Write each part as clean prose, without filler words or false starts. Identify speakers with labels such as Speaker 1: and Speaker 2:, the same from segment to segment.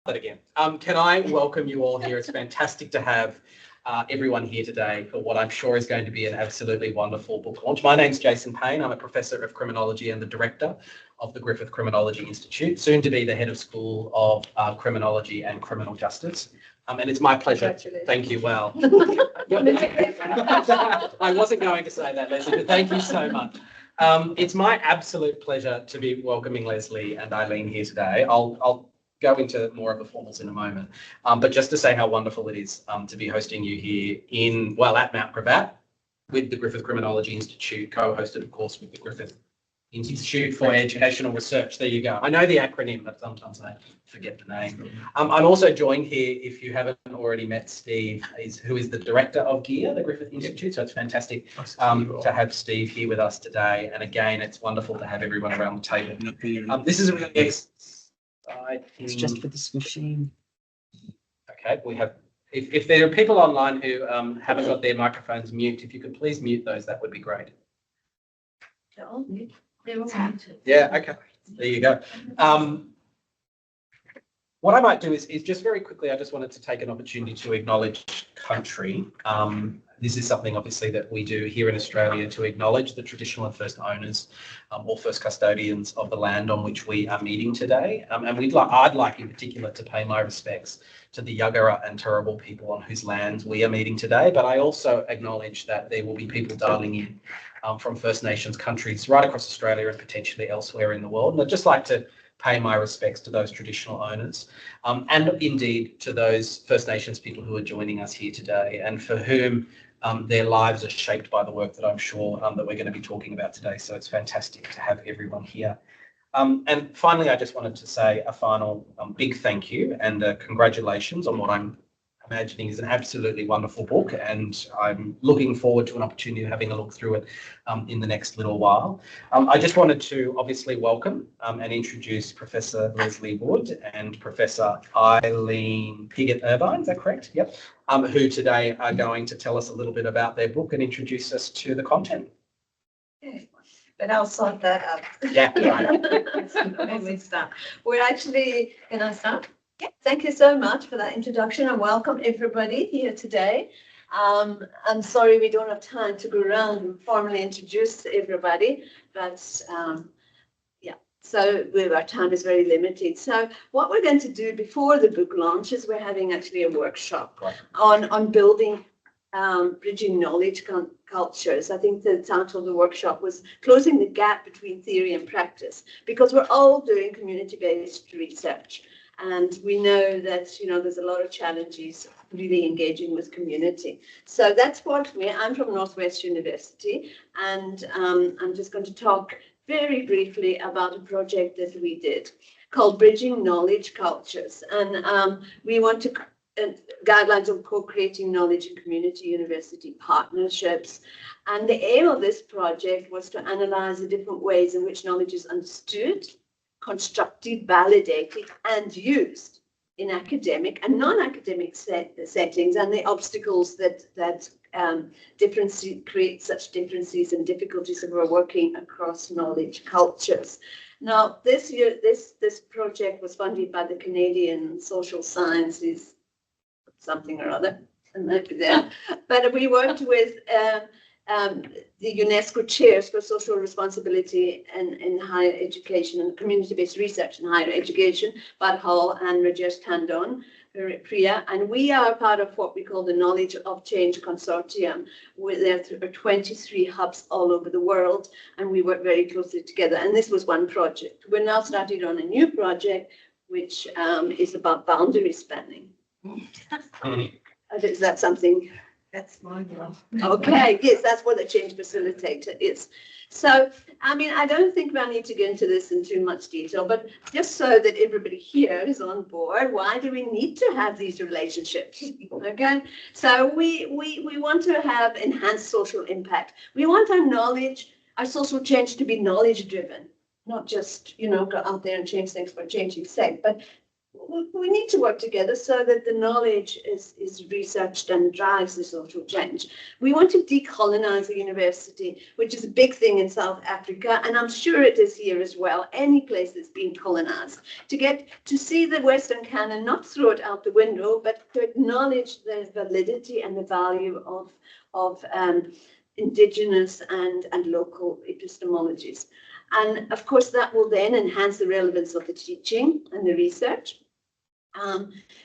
Speaker 1: That again. Can I welcome you all here? It's fantastic to have everyone here today for what I'm sure is going to be an absolutely wonderful book launch. My name's Jason Payne. I'm a Professor of Criminology and the Director of the Griffith Criminology Institute, soon to be the Head of School of Criminology and Criminal Justice. And it's my pleasure. Thank you. Well, I wasn't going to say that, Lesley, but thank you so much. It's my absolute pleasure to be welcoming Lesley and Eileen here today. I'll go into more of the formals in a moment, but just to say how wonderful it is to be hosting you here at Mount Gravatt with the Griffith Criminology Institute, co-hosted, of course, with the Griffith Institute for Educational Research. There you go. I know the acronym, but sometimes I forget the name. I'm also joined here, if you haven't already met Steve, who is the director of GIER, the Griffith Institute. So it's fantastic to have Steve here with us today. And again, it's wonderful to have everyone around the table. This is a really
Speaker 2: it's just for this machine.
Speaker 1: Okay, we have. If there are people online who haven't got their microphones mute, if you could please mute those, that would be great.
Speaker 3: They're all mute. They were muted.
Speaker 1: Yeah. Okay. There you go. What I might do is just very quickly, I just wanted to take an opportunity to acknowledge country. This is something obviously that we do here in Australia to acknowledge the traditional and first owners or first custodians of the land on which we are meeting today. And I'd like in particular to pay my respects to the Yuggera and Turrbal people on whose lands we are meeting today. But I also acknowledge that there will be people dialing in from First Nations countries right across Australia and potentially elsewhere in the world. And I'd just like to pay my respects to those traditional owners and indeed to those First Nations people who are joining us here today and for whom their lives are shaped by the work that I'm sure that we're going to be talking about today. So it's fantastic to have everyone here. And finally, I just wanted to say a final big thank you and congratulations on what I'm imagining is an absolutely wonderful book, and I'm looking forward to an opportunity of having a look through it in the next little while. I just wanted to obviously welcome and introduce Professor Lesley Wood and Professor Eileen Piggott-Irvine, is that correct? Yep. Who today are going to tell us a little bit about their book and introduce us to the content.
Speaker 3: Okay. But I'll sort that out.
Speaker 1: Yeah.
Speaker 3: We're actually, can I start? Yeah, thank you so much for that introduction and welcome everybody here today. I'm sorry we don't have time to go around and formally introduce everybody, but so our time is very limited. So what we're going to do before the book launches, we're having actually a workshop on building bridging knowledge cultures. I think the title of the workshop was Closing the Gap Between Theory and Practice, because we're all doing community-based research. And we know that, there's a lot of challenges really engaging with community. So that's what I'm from Northwest University, and I'm just going to talk very briefly about a project that we did called Bridging Knowledge Cultures. And we want to guidelines on co-creating knowledge and community university partnerships. And the aim of this project was to analyze the different ways in which knowledge is understood, constructed, validated, and used in academic and non-academic settings, and the obstacles that create such differences and difficulties of our working across knowledge cultures. Now, this year, this project was funded by the Canadian Social Sciences, something or other, but we worked with the UNESCO chairs for social responsibility in higher education and community-based research in higher education, Bud Hall and Rajesh Tandon, Priya, and we are part of what we call the Knowledge of Change Consortium. There are 23 hubs all over the world, and we work very closely together. And this was one project. We're now starting on a new project, which is about boundary spanning. Is that something?
Speaker 2: That's my job.
Speaker 3: Okay, yes, that's what a change facilitator is. So, I don't think I need to get into this in too much detail, but just so that everybody here is on board, why do we need to have these relationships? Okay, so we want to have enhanced social impact. We want our knowledge, our social change to be knowledge driven, not just, go out there and change things for changing's sake, but we need to work together so that the knowledge is researched and drives the social change. We want to decolonize the university, which is a big thing in South Africa, and I'm sure it is here as well, any place that's been colonized, to get to see the Western canon, not throw it out the window, but to acknowledge the validity and the value of indigenous and local epistemologies. And of course, that will then enhance the relevance of the teaching and the research.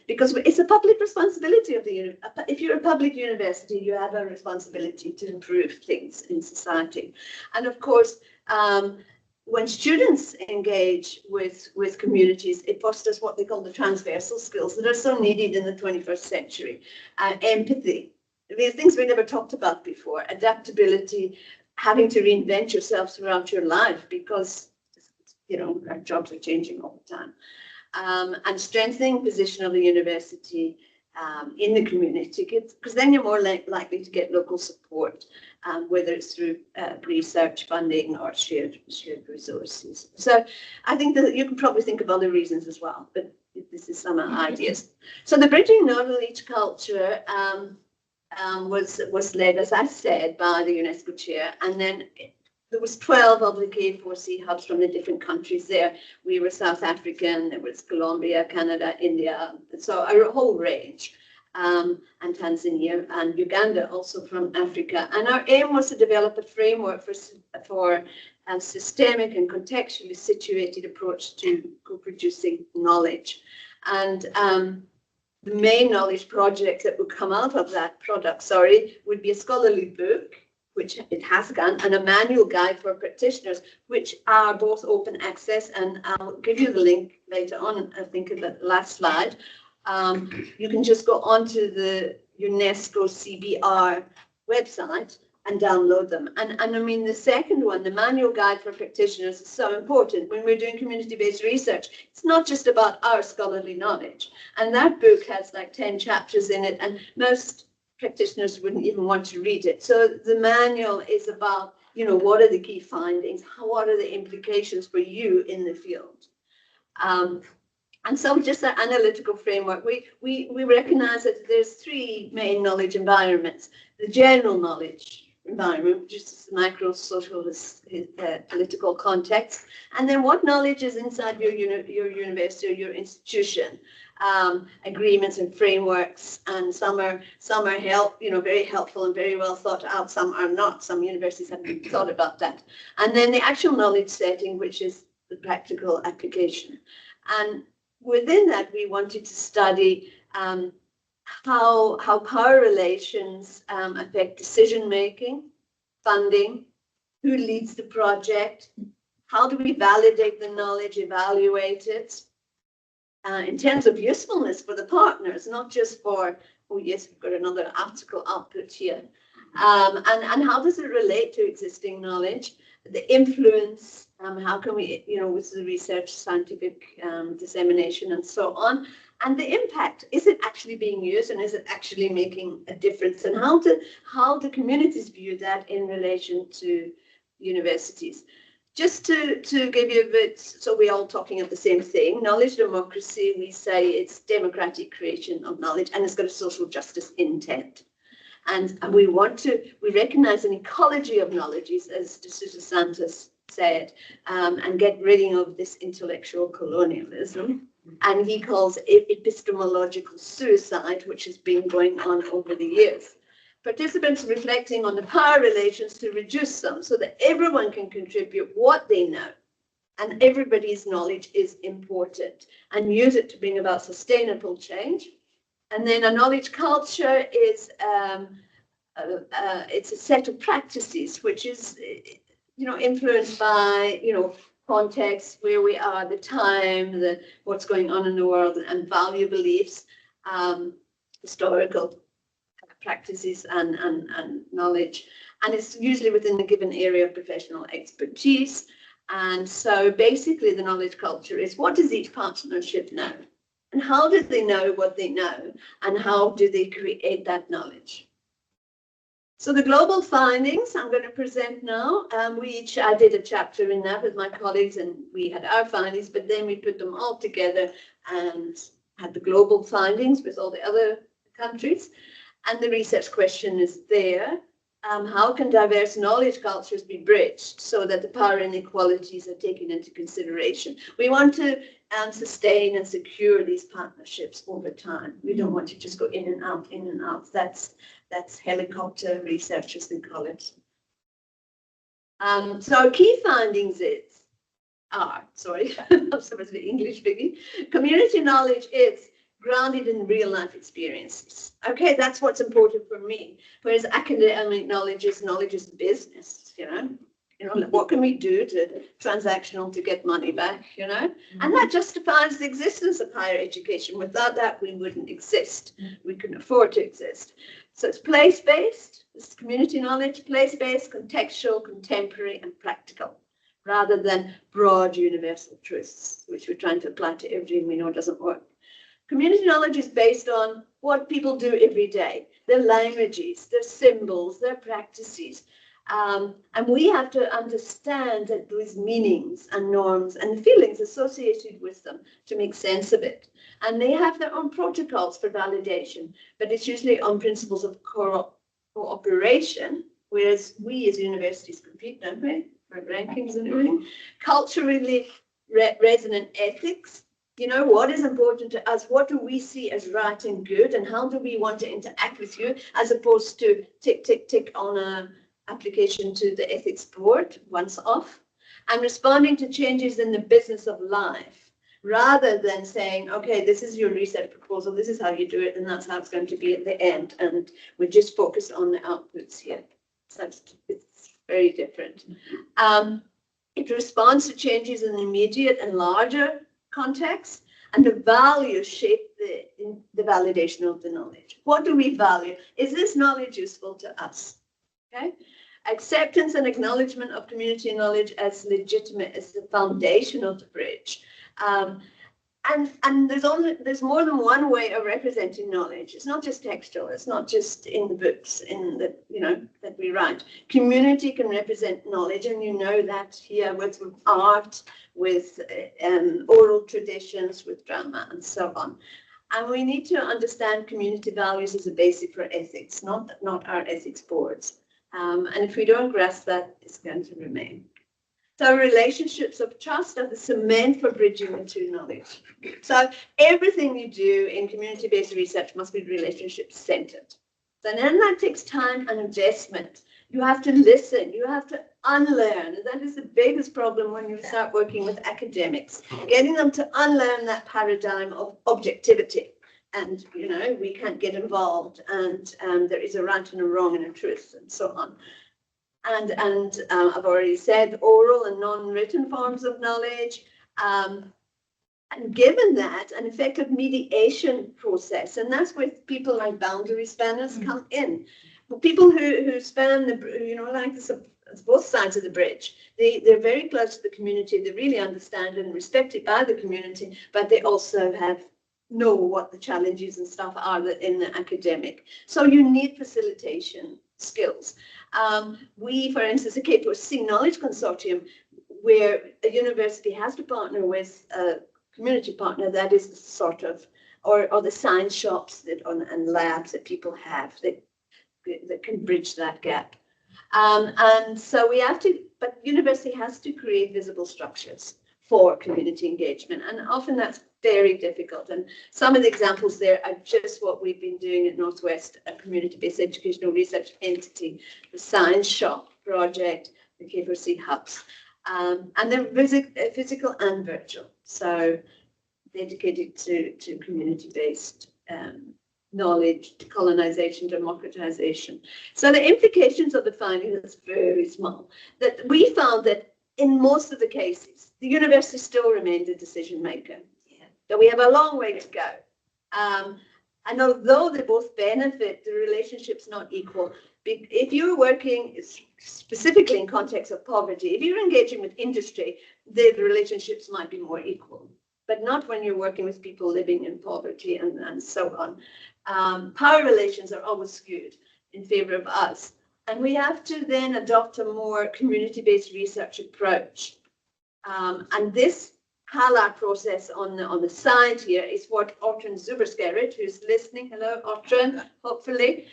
Speaker 3: Because it's a public responsibility of the if you're a public university, you have a responsibility to improve things in society. And of course, when students engage with communities, it fosters what they call the transversal skills that are so needed in the 21st century. Empathy, these things we never talked about before, adaptability, having to reinvent yourself throughout your life because, you know, our jobs are changing all the time. And strengthening position of the university in the community, because then you're more likely to get local support, whether it's through research funding or shared resources. So I think that you can probably think of other reasons as well, but this is some ideas. So the Bridging Knowledge Culture was led, as I said, by the UNESCO chair, and then there was 12 of the K4C hubs from the different countries there. We were South African, there was Colombia, Canada, India, so a whole range, and Tanzania and Uganda also from Africa. And our aim was to develop a framework for a systemic and contextually situated approach to co-producing knowledge. And the main knowledge project that would come out of that product, would be a scholarly book, which it has done, and a manual guide for practitioners, which are both open access, and I'll give you the link later on, I think in the last slide. You can just go onto the UNESCO CBR website and download them. And I mean, the second one, the manual guide for practitioners, is so important. When we're doing community-based research, it's not just about our scholarly knowledge. And that book has like 10 chapters in it, and most practitioners wouldn't even want to read it. So the manual is about, you know, what are the key findings? What are the implications for you in the field? And so just an analytical framework, we recognize that there's three main knowledge environments: the general knowledge environment, which is the micro social political context, and then what knowledge is inside your university or your institution. Agreements and frameworks, and some are very helpful and very well thought out. Some are not. Some universities haven't thought about that. And then the actual knowledge setting, which is the practical application. And within that, we wanted to study how power relations affect decision making, funding, who leads the project, how do we validate the knowledge, evaluate it. In terms of usefulness for the partners, not just for, oh yes, we've got another article output here. And how does it relate to existing knowledge? The influence, how can we, with the research, scientific dissemination and so on. And the impact, is it actually being used and is it actually making a difference? And how do communities view that in relation to universities? Just to give you a bit, so we're all talking of the same thing, knowledge democracy, we say it's democratic creation of knowledge, and it's got a social justice intent. And we recognize an ecology of knowledge, as De Sousa Santos said, and get rid of this intellectual colonialism. And he calls it epistemological suicide, which has been going on over the years. Participants reflecting on the power relations to reduce them so that everyone can contribute what they know, and everybody's knowledge is important, and use it to bring about sustainable change. And then a knowledge culture is it's a set of practices which is influenced by context, where we are, the time, what's going on in the world, and value beliefs, historical practices and knowledge, and it's usually within a given area of professional expertise. And so basically the knowledge culture is, what does each partnership know, and how do they know what they know, and how do they create that knowledge? So the global findings I'm going to present now, I did a chapter in that with my colleagues, and we had our findings, but then we put them all together and had the global findings with all the other countries. And the research question is there. How can diverse knowledge cultures be bridged so that the power inequalities are taken into consideration? We want to sustain and secure these partnerships over time. We don't want to just go in and out, in and out. That's helicopter research, as they call it. So our key findings I'm supposed to be English speaking. Community knowledge is grounded in real life experiences. Okay, that's what's important for me. Whereas academic knowledge is business, you know, what can we do to transactional to get money back, you know? And that justifies the existence of higher education. Without that, we wouldn't exist. We couldn't afford to exist. So it's place-based, it's community knowledge, place-based, contextual, contemporary, and practical, rather than broad universal truths, which we're trying to apply to everything we know doesn't work. Community knowledge is based on what people do every day, their languages, their symbols, their practices. And we have to understand that those meanings and norms and feelings associated with them to make sense of it. And they have their own protocols for validation, but it's usually on principles of cooperation, whereas we as universities compete, don't we, for rankings and everything. Culturally resonant ethics. You know, what is important to us? What do we see as right and good? And how do we want to interact with you, as opposed to tick, tick, tick on a application to the ethics board once off, and responding to changes in the business of life, rather than saying, okay, this is your research proposal, this is how you do it, and that's how it's going to be at the end, and we just focus on the outputs here. So it's very different. It responds to changes in the immediate and larger context, and the values shape the validation of the knowledge. What do we value? Is this knowledge useful to us? Okay. Acceptance and acknowledgement of community knowledge as legitimate is the foundation of the bridge. And there's more than one way of representing knowledge. It's not just textual. It's not just in the books that we write. Community can represent knowledge, and you know that here with art, with oral traditions, with drama, and so on. And we need to understand community values as a basic for ethics, not our ethics boards. And if we don't grasp that, it's going to remain. So relationships of trust are the cement for bridging the two knowledge. So everything you do in community-based research must be relationship-centered. So then that takes time and investment. You have to listen, you have to unlearn. And that is the biggest problem when you start working with academics, getting them to unlearn that paradigm of objectivity. And, you know, we can't get involved, and there is a right and a wrong and a truth, and so on. And I've already said oral and non-written forms of knowledge. And given that, an effective mediation process, and that's where people like boundary spanners come in. People who span both sides of the bridge. They're very close to the community. They really understand and respected by the community, but they also know what the challenges and stuff are in the academic. So you need facilitation skills. We, for instance, the K4C Knowledge Consortium, where a university has to partner with a community partner, that is the sort of, or the science shops and labs that people have that can bridge that gap. And so we have to, but university has to create visible structures for community engagement, and often that's very difficult. And some of the examples there are just what we've been doing at Northwest, a community-based educational research entity, the Science Shop project, the K4C hubs, and they're physical and virtual, so dedicated to community-based knowledge, decolonization, democratization. So the implications of the finding is very small. That we found that in most of the cases, the university still remains a decision maker. That we have a long way to go. And although they both benefit, the relationship's not equal. If you're working specifically in context of poverty, if you're engaging with industry, the relationships might be more equal, but not when you're working with people living in poverty and so on. Power relations are always skewed in favor of us. And we have to then adopt a more community-based research approach. And this HALA process on the side here is what Ortrun Zuber-Skerritt, who's listening, hello Ortrun, hopefully,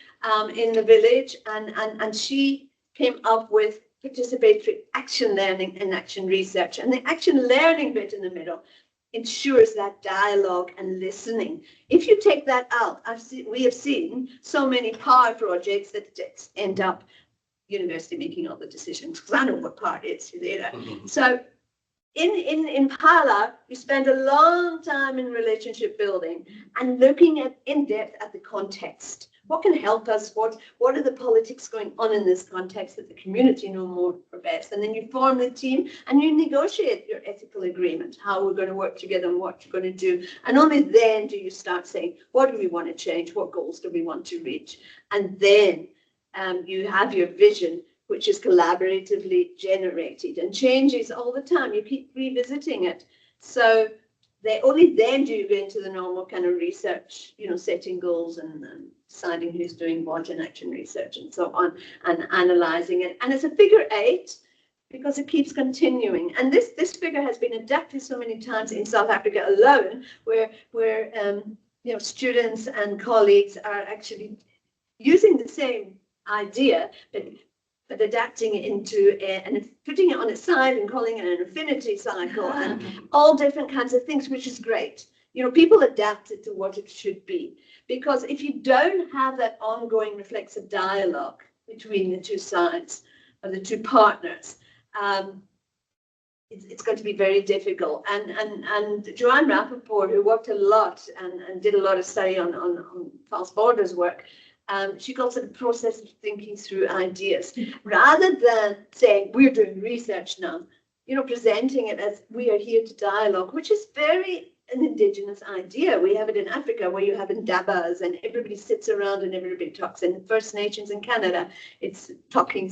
Speaker 3: in the village, and she came up with participatory action learning and action research. And the action learning bit in the middle ensures that dialogue and listening. If you take that out, we have seen so many power projects that just end up university making all the decisions, because I know what power is, you know. So in Pala, we spend a long time in relationship building and looking at in depth at the context. What can help us? What are the politics going on in this context that the community know more or best? And then you form the team and you negotiate your ethical agreement, how we're going to work together and what you're going to do. And only then do you start saying, what do we want to change? What goals do we want to reach? And then you have your vision, which is collaboratively generated and changes all the time. You keep revisiting it. So only then do you go into the normal kind of research, you know, setting goals and deciding who's doing what in action research and so on, and analyzing it. And it's a figure 8 because it keeps continuing. And this figure has been adapted so many times in South Africa alone, where you know, students and colleagues are actually using the same idea, but adapting it into and putting it on its side and calling it an affinity cycle and all different kinds of things, which is great. You know, people adapt it to what it should be, because if you don't have that ongoing reflexive dialogue between the two sides or the two partners, it's going to be very difficult. And Joanne Rappaport, who worked a lot and did a lot of study on false borders work, she calls it a process of thinking through ideas, rather than saying we're doing research now, you know, presenting it as we are here to dialogue, which is very an indigenous idea. We have it in Africa, where you have indabas and everybody sits around and everybody talks. In First Nations in Canada, it's talking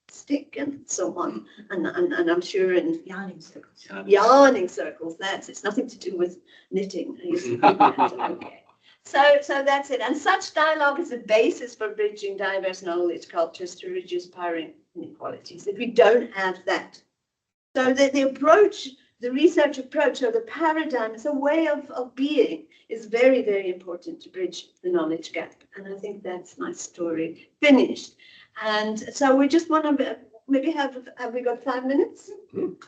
Speaker 3: stick and so on. And I'm sure in
Speaker 2: Yarning circles.
Speaker 3: Yarning circles, it's nothing to do with knitting. Okay. So that's it. And such dialogue is the basis for bridging diverse knowledge cultures to reduce power inequalities. If we don't have that, so the approach, the research approach, or the paradigm, is a way of being, is very, very important to bridge the knowledge gap. And I think that's my story finished. And so we just want to maybe have we got 5 minutes?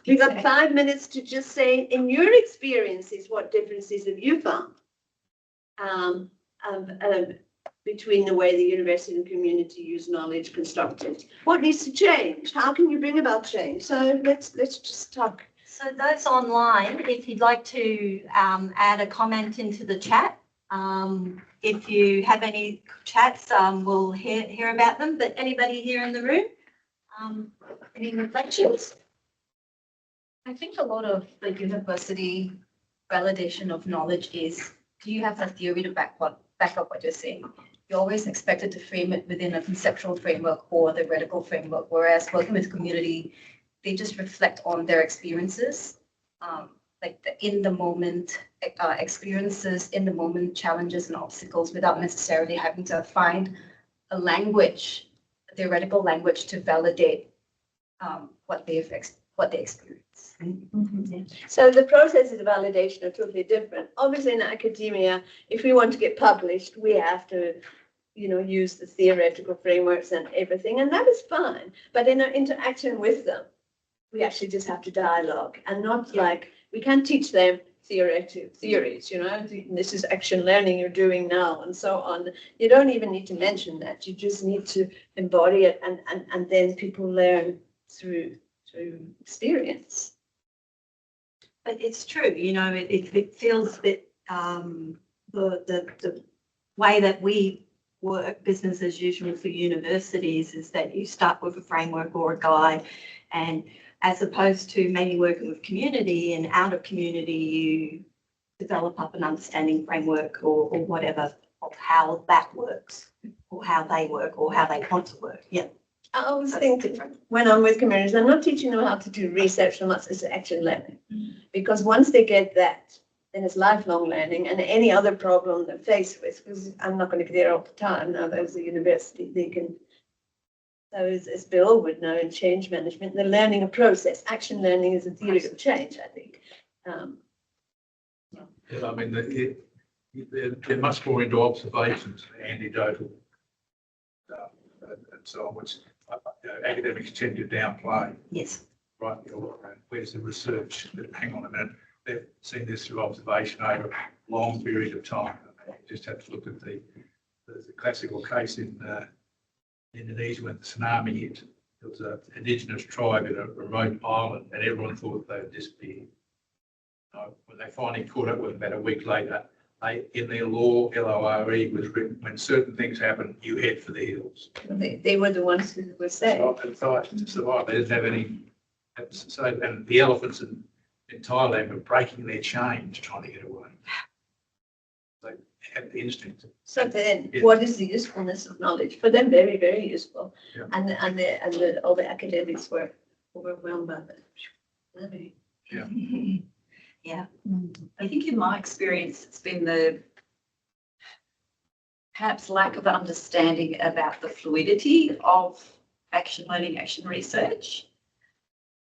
Speaker 3: We got 5 minutes to just say, in your experiences, what differences have you found between the way the university and community use knowledge constructed? What needs to change? How can you bring about change? So let's just talk.
Speaker 4: So those online, if you'd like to add a comment into the chat, if you have any chats, we'll hear about them. But anybody here in the room, any reflections?
Speaker 5: I think a lot of the university validation of knowledge is, do you have the theory to back up what you're saying? You're always expected to frame it within a conceptual framework or theoretical framework, whereas working with community, they just reflect on their experiences, like the in the moment experiences, in the moment challenges and obstacles, without necessarily having to find a language, a theoretical language, to validate what they experience.
Speaker 3: Mm-hmm. So the processes of validation are totally different. Obviously, in academia, if we want to get published, we have to, you know, use the theoretical frameworks and everything, and that is fine. But in our interaction with them, we actually just have to dialogue, and not like we can't teach them theories, you know, this is action learning you're doing now and so on. You don't even need to mention that. You just need to embody it, and then people learn through experience.
Speaker 4: But it's true, you know, it feels that the way that we work business as usual for universities is that you start with a framework or a guide, and as opposed to maybe working with community, and out of community you develop up an understanding framework or whatever of how that works, or how they work, or how they want to work. Yeah.
Speaker 3: I always think when I'm with communities, I'm not teaching them how to do research so much as action learning. Because once they get that, then it's lifelong learning, and any other problem they're faced with, because I'm not going to be there all the time now, there's a university, they can So as Bill would know in change management, the learning a process. Action learning is a theory of change, I think.
Speaker 6: Yeah, I mean, they're much more into observations and anecdotal stuff and so on, which academics tend to downplay.
Speaker 2: Yes.
Speaker 6: Right, where's the research? Hang on a minute, they've seen this through observation over a long period of time. You just have to look at the classical case in Indonesia when the tsunami hit. There was an indigenous tribe in a remote island and everyone thought they had disappeared. When they finally caught up with them about a week later, in their law, LORE was written, when certain things happen, you head for the hills.
Speaker 3: They were the ones who were saying.
Speaker 6: To survive, they didn't have any. So, and the elephants in Thailand were breaking their chains trying to get away. They had the instinct.
Speaker 3: So then,
Speaker 6: Yeah.
Speaker 3: what is the usefulness of knowledge? For them, very, very useful.
Speaker 6: Yeah.
Speaker 3: And all the academics were overwhelmed by that.
Speaker 2: Yeah.
Speaker 7: I think in my experience, it's been the perhaps lack of understanding about the fluidity of action learning, action research,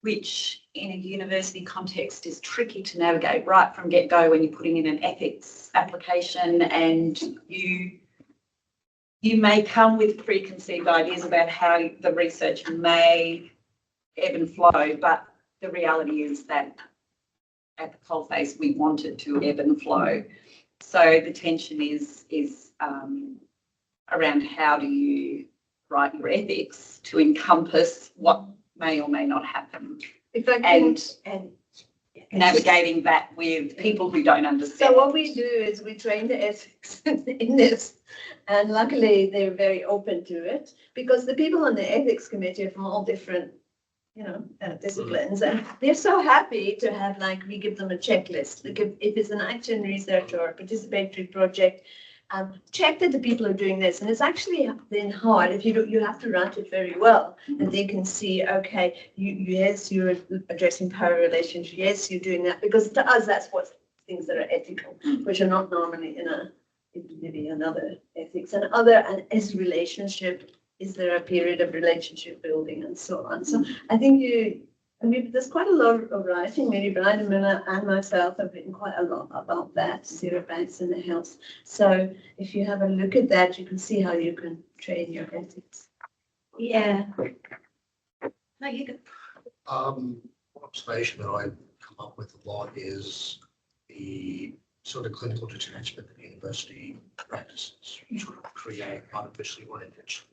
Speaker 7: which in a university context is tricky to navigate right from get-go when you're putting in an ethics application and you may come with preconceived ideas about how the research may ebb and flow, but the reality is that at the coalface we want it to ebb and flow. So the tension is around how do you write your ethics to encompass what may or may not happen,
Speaker 3: If I can,
Speaker 7: and navigating that with people who don't understand.
Speaker 3: so what we do is we train the ethics in this, and luckily they're very open to it because the people on the ethics committee are from all different, disciplines, and they're so happy to have, like, we give them a checklist. Like if it's an action research or a participatory project, check that the people are doing this, and it's actually then hard if you have to write it very well, and they can see, okay, yes, you're addressing power relations, yes, you're doing that, because to us that's what things that are ethical, which are not normally in maybe another ethics and as relationship. Is there a period of relationship building and so on? So I think there's quite a lot of writing. Maybe Brian Miller and myself have written quite a lot about that, Sarah Banks and the health. So if you have a look at that, you can see how you can train your ethics.
Speaker 4: Yeah. No, you go.
Speaker 8: One observation that I come up with a lot is the sort of clinical detachment that university practices sort of create artificially or intentionally.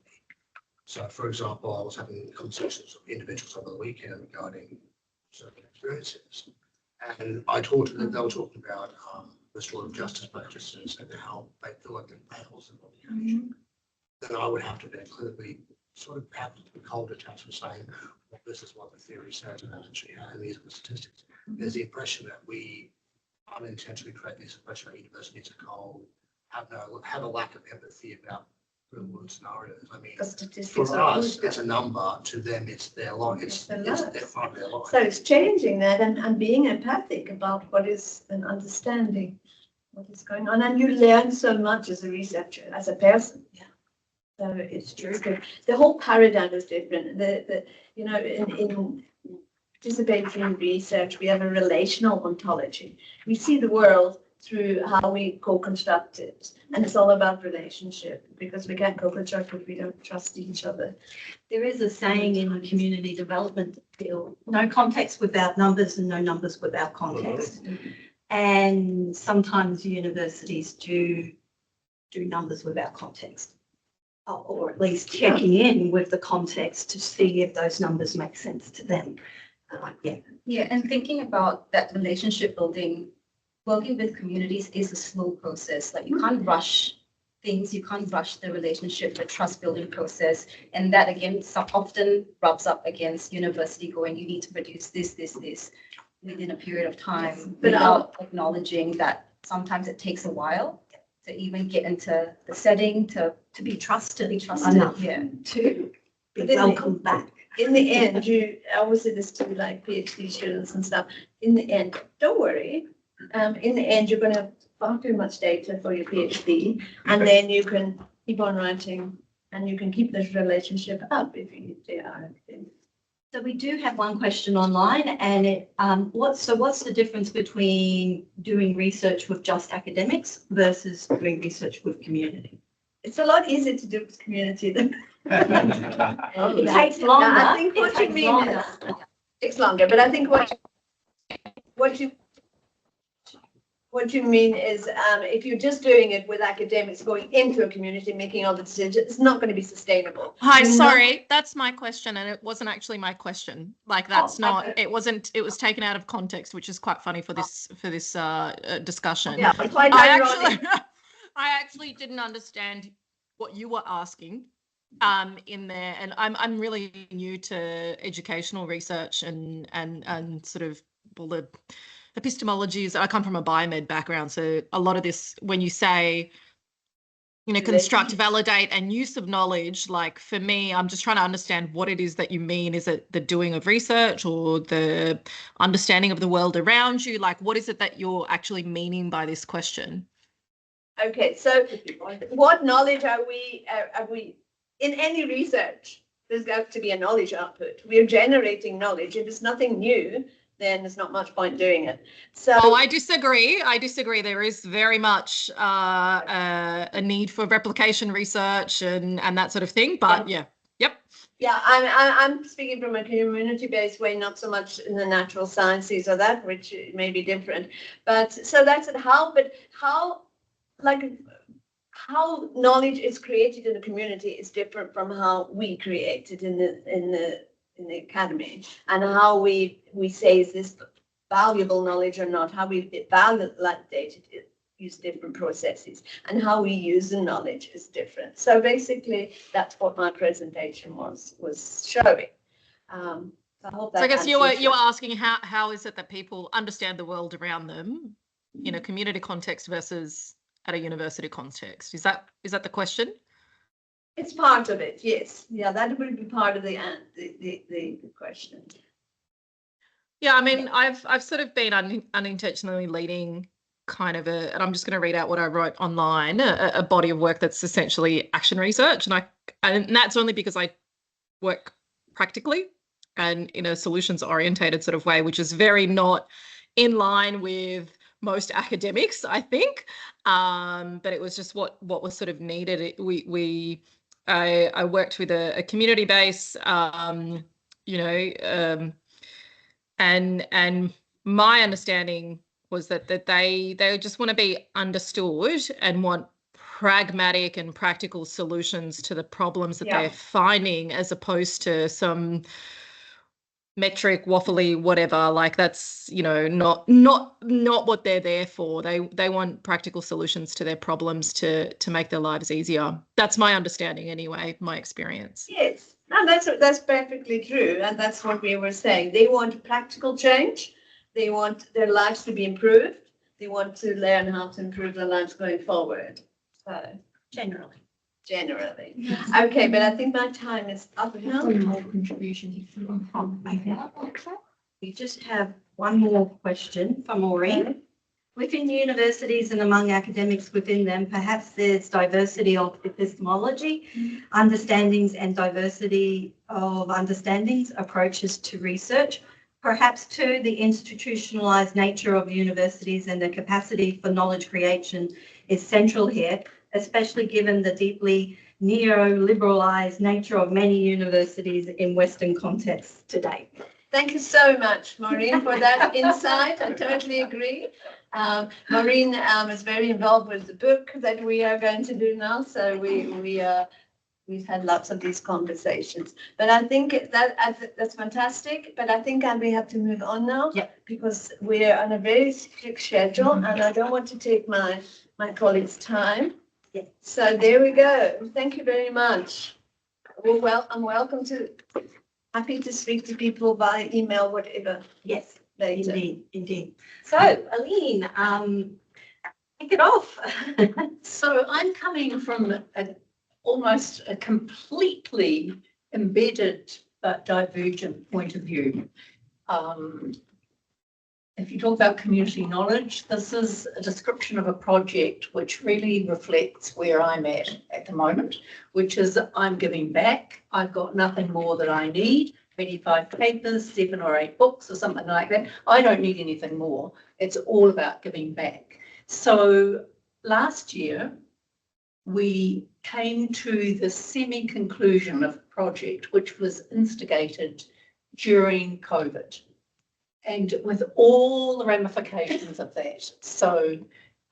Speaker 8: So, for example, I was having conversations with individuals over the weekend regarding certain experiences, and I talked to them. They were talking about restorative justice practices and how they feel like it fails in occasion. Then I would have to then clinically sort of have to be cold detached saying, well, this is what the theory says, and actually, and these are the statistics. There's the impression that we unintentionally create this impression that universities are cold, have a lack of empathy about real world scenarios. I mean,
Speaker 3: The statistics
Speaker 8: for
Speaker 3: are
Speaker 8: us,
Speaker 3: always
Speaker 8: it's a number. To them, it's their life. It's
Speaker 3: their
Speaker 8: their
Speaker 3: lives.
Speaker 8: part of their life.
Speaker 3: So it's changing that and being empathic about what is an understanding what is going on. And you learn so much as a researcher, as a person.
Speaker 2: Yeah.
Speaker 3: So it's good. The whole paradigm is different. In participating in research, we have a relational ontology. We see the world through how we co-construct it. And it's all about relationship because we can't co-construct if we don't trust each other.
Speaker 4: There is a saying in the community development field, no context without numbers and no numbers without context. And sometimes universities do numbers without context, or at least checking in with the context to see if those numbers make sense to them.
Speaker 5: Yeah, and thinking about that relationship building, working with communities is a slow process. Like you can't rush things, you can't rush the relationship, the trust building process. And that again, often rubs up against university going, you need to produce this within a period of time,
Speaker 3: But
Speaker 5: without acknowledging that sometimes it takes a while to even get into the setting, to
Speaker 4: be trusted
Speaker 5: enough. Yeah.
Speaker 4: to be
Speaker 3: But then
Speaker 4: welcomed back.
Speaker 3: In the end, I always say this to like PhD students and stuff. In the end, don't worry. In the end, you're going to have far too much data for your PhD, and then you can keep on writing And you can keep this relationship up if you they are.
Speaker 4: So we do have one question online, and what's the difference between doing research with just academics versus doing research with community?
Speaker 3: It's a lot easier to do with community than.
Speaker 4: It takes
Speaker 3: No,
Speaker 4: longer.
Speaker 3: I think what
Speaker 4: It
Speaker 3: you
Speaker 4: takes
Speaker 3: mean
Speaker 4: longer.
Speaker 3: is, takes longer, but I think what you mean is, if you're just doing it with academics going into a community, making all the decisions, it's not going to be sustainable.
Speaker 9: Hi,
Speaker 3: You're not-
Speaker 9: sorry, that's my question, and it wasn't actually my question. Like, that's
Speaker 3: Oh,
Speaker 9: not.
Speaker 3: okay.
Speaker 9: It wasn't. It was taken out of context, which is quite funny for this discussion.
Speaker 3: Yeah, but quite
Speaker 9: I
Speaker 3: ironic.
Speaker 9: actually, I actually didn't understand what you were asking in there, and I'm really new to educational research and sort of all the epistemologies. I come from a biomed background, so a lot of this, when you say, you know, construct, validate, and use of knowledge, like for me, I'm just trying to understand what it is that you mean. Is it the doing of research or the understanding of the world around you? Like, what is it that you're actually meaning by this question?
Speaker 3: Okay, so what knowledge are we in any research? There's got to be a knowledge output. We're generating knowledge. If it's nothing new, then there's not much point doing it. So
Speaker 9: I disagree. There is very much a need for replication research and that sort of thing. But yeah, yep.
Speaker 3: yeah, I'm speaking from a community-based way, not so much in the natural sciences or that, which may be different. But so that's it. How knowledge is created in the community is different from how we create it in the academy, and how we say, is this valuable knowledge or not? How we validate it, use different processes, and how we use the knowledge is different. So basically, that's what my presentation was showing. I hope that.
Speaker 9: So I guess you
Speaker 3: answers
Speaker 9: were asking how is it that people understand the world around them in a community context versus at a university context? Is that the question?
Speaker 3: It's part of it, yes. Yeah, that would be part of the question.
Speaker 9: Yeah, I mean, I've sort of been unintentionally leading kind of and I'm just going to read out what I wrote online, a body of work that's essentially action research, and that's only because I work practically and in a solutions orientated sort of way, which is very not in line with most academics, I think. But it was just what was sort of needed. I worked with a community base, and my understanding was that they just want to be understood and want pragmatic and practical solutions to the problems that they're finding, as opposed to some metric waffly whatever. Like, that's not what they're there for. They want practical solutions to their problems to make their lives easier. That's my understanding anyway, my experience.
Speaker 3: Yes, no, that's perfectly true, and that's what we were saying. They want practical change. They want their lives to be improved. They want to learn how to improve their lives going forward. So
Speaker 4: Generally.
Speaker 3: Okay, but I think my time is up now.
Speaker 4: We just have one more question from Maureen. Within universities and among academics within them, perhaps there's diversity of epistemology, understandings, and diversity of understandings, approaches to research. Perhaps too, the institutionalized nature of universities and the capacity for knowledge creation is central here, especially given the deeply neoliberalized nature of many universities in Western contexts today.
Speaker 3: Thank you so much, Maureen, for that insight. I totally agree. Maureen is very involved with the book that we are going to do now, so we've had lots of these conversations. But I think that's fantastic. But I think we have to move on now, because we're on a very strict schedule, and I don't want to take my colleagues' time.
Speaker 4: Yeah.
Speaker 3: So there we go. Thank you very much. Well, I'm happy to speak to people by email, whatever.
Speaker 4: Yes,
Speaker 3: Later.
Speaker 4: indeed. So, Aline, kick it off.
Speaker 2: So I'm coming from almost a completely embedded but divergent point of view. if you talk about community knowledge, this is a description of a project which really reflects where I'm at the moment, which is I'm giving back. I've got nothing more that I need. 25 papers, 7 or 8 books or something like that. I don't need anything more. It's all about giving back. So last year, we came to the semi-conclusion of a project which was instigated during COVID and with all the ramifications of that. So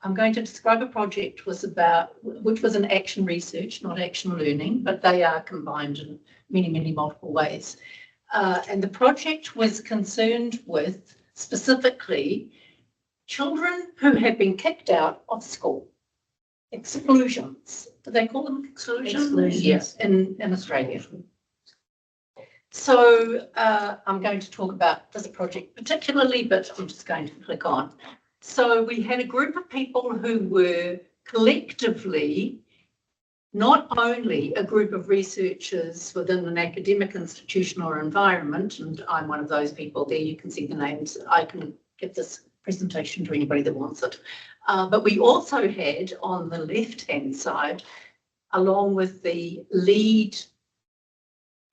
Speaker 2: I'm going to describe a project which was an action research, not action learning, but they are combined in many multiple ways. And the project was concerned with specifically children who have been kicked out of school. Exclusions. Do they call them exclusions?
Speaker 4: Exclusions.
Speaker 2: Yes, in Australia. So I'm going to talk about this project particularly, but I'm just going to click on. So we had a group of people who were collectively not only a group of researchers within an academic institution or environment, and I'm one of those people there, you can see the names, I can give this presentation to anybody that wants it. But we also had on the left-hand side, along with the lead,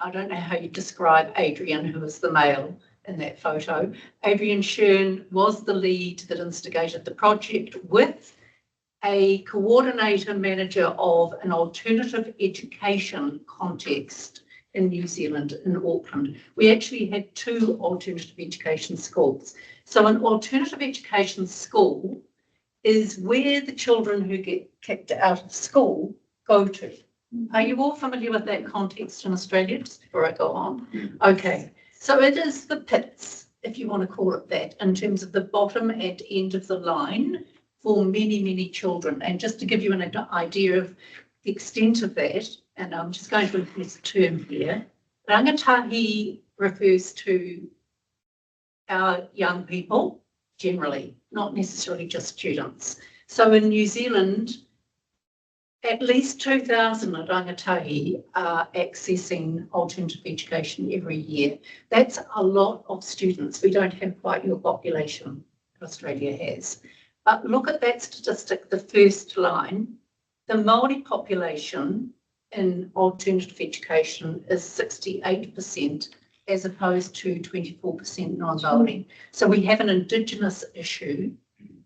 Speaker 2: I don't know how you describe Adrian, who was the male in that photo. Adrian Shern was the lead that instigated the project with a coordinator manager of an alternative education context in New Zealand, in Ortrun. We actually had 2 alternative education schools. So an alternative education school is where the children who get kicked out of school go to. Are you all familiar with that context in Australia, just before I go on? Okay, so it is the pits, if you want to call it that, in terms of the bottom and end of the line for many children. And just to give you an idea of the extent of that, and I'm just going to use a term here, rangatahi refers to our young people generally, not necessarily just students. So in New Zealand, at least 2,000 rangatahi are accessing alternative education every year. That's a lot of students. We don't have quite your population that Australia has. But look at that statistic, the first line. The Māori population in alternative education is 68% as opposed to 24% non-Māori. So we have an Indigenous issue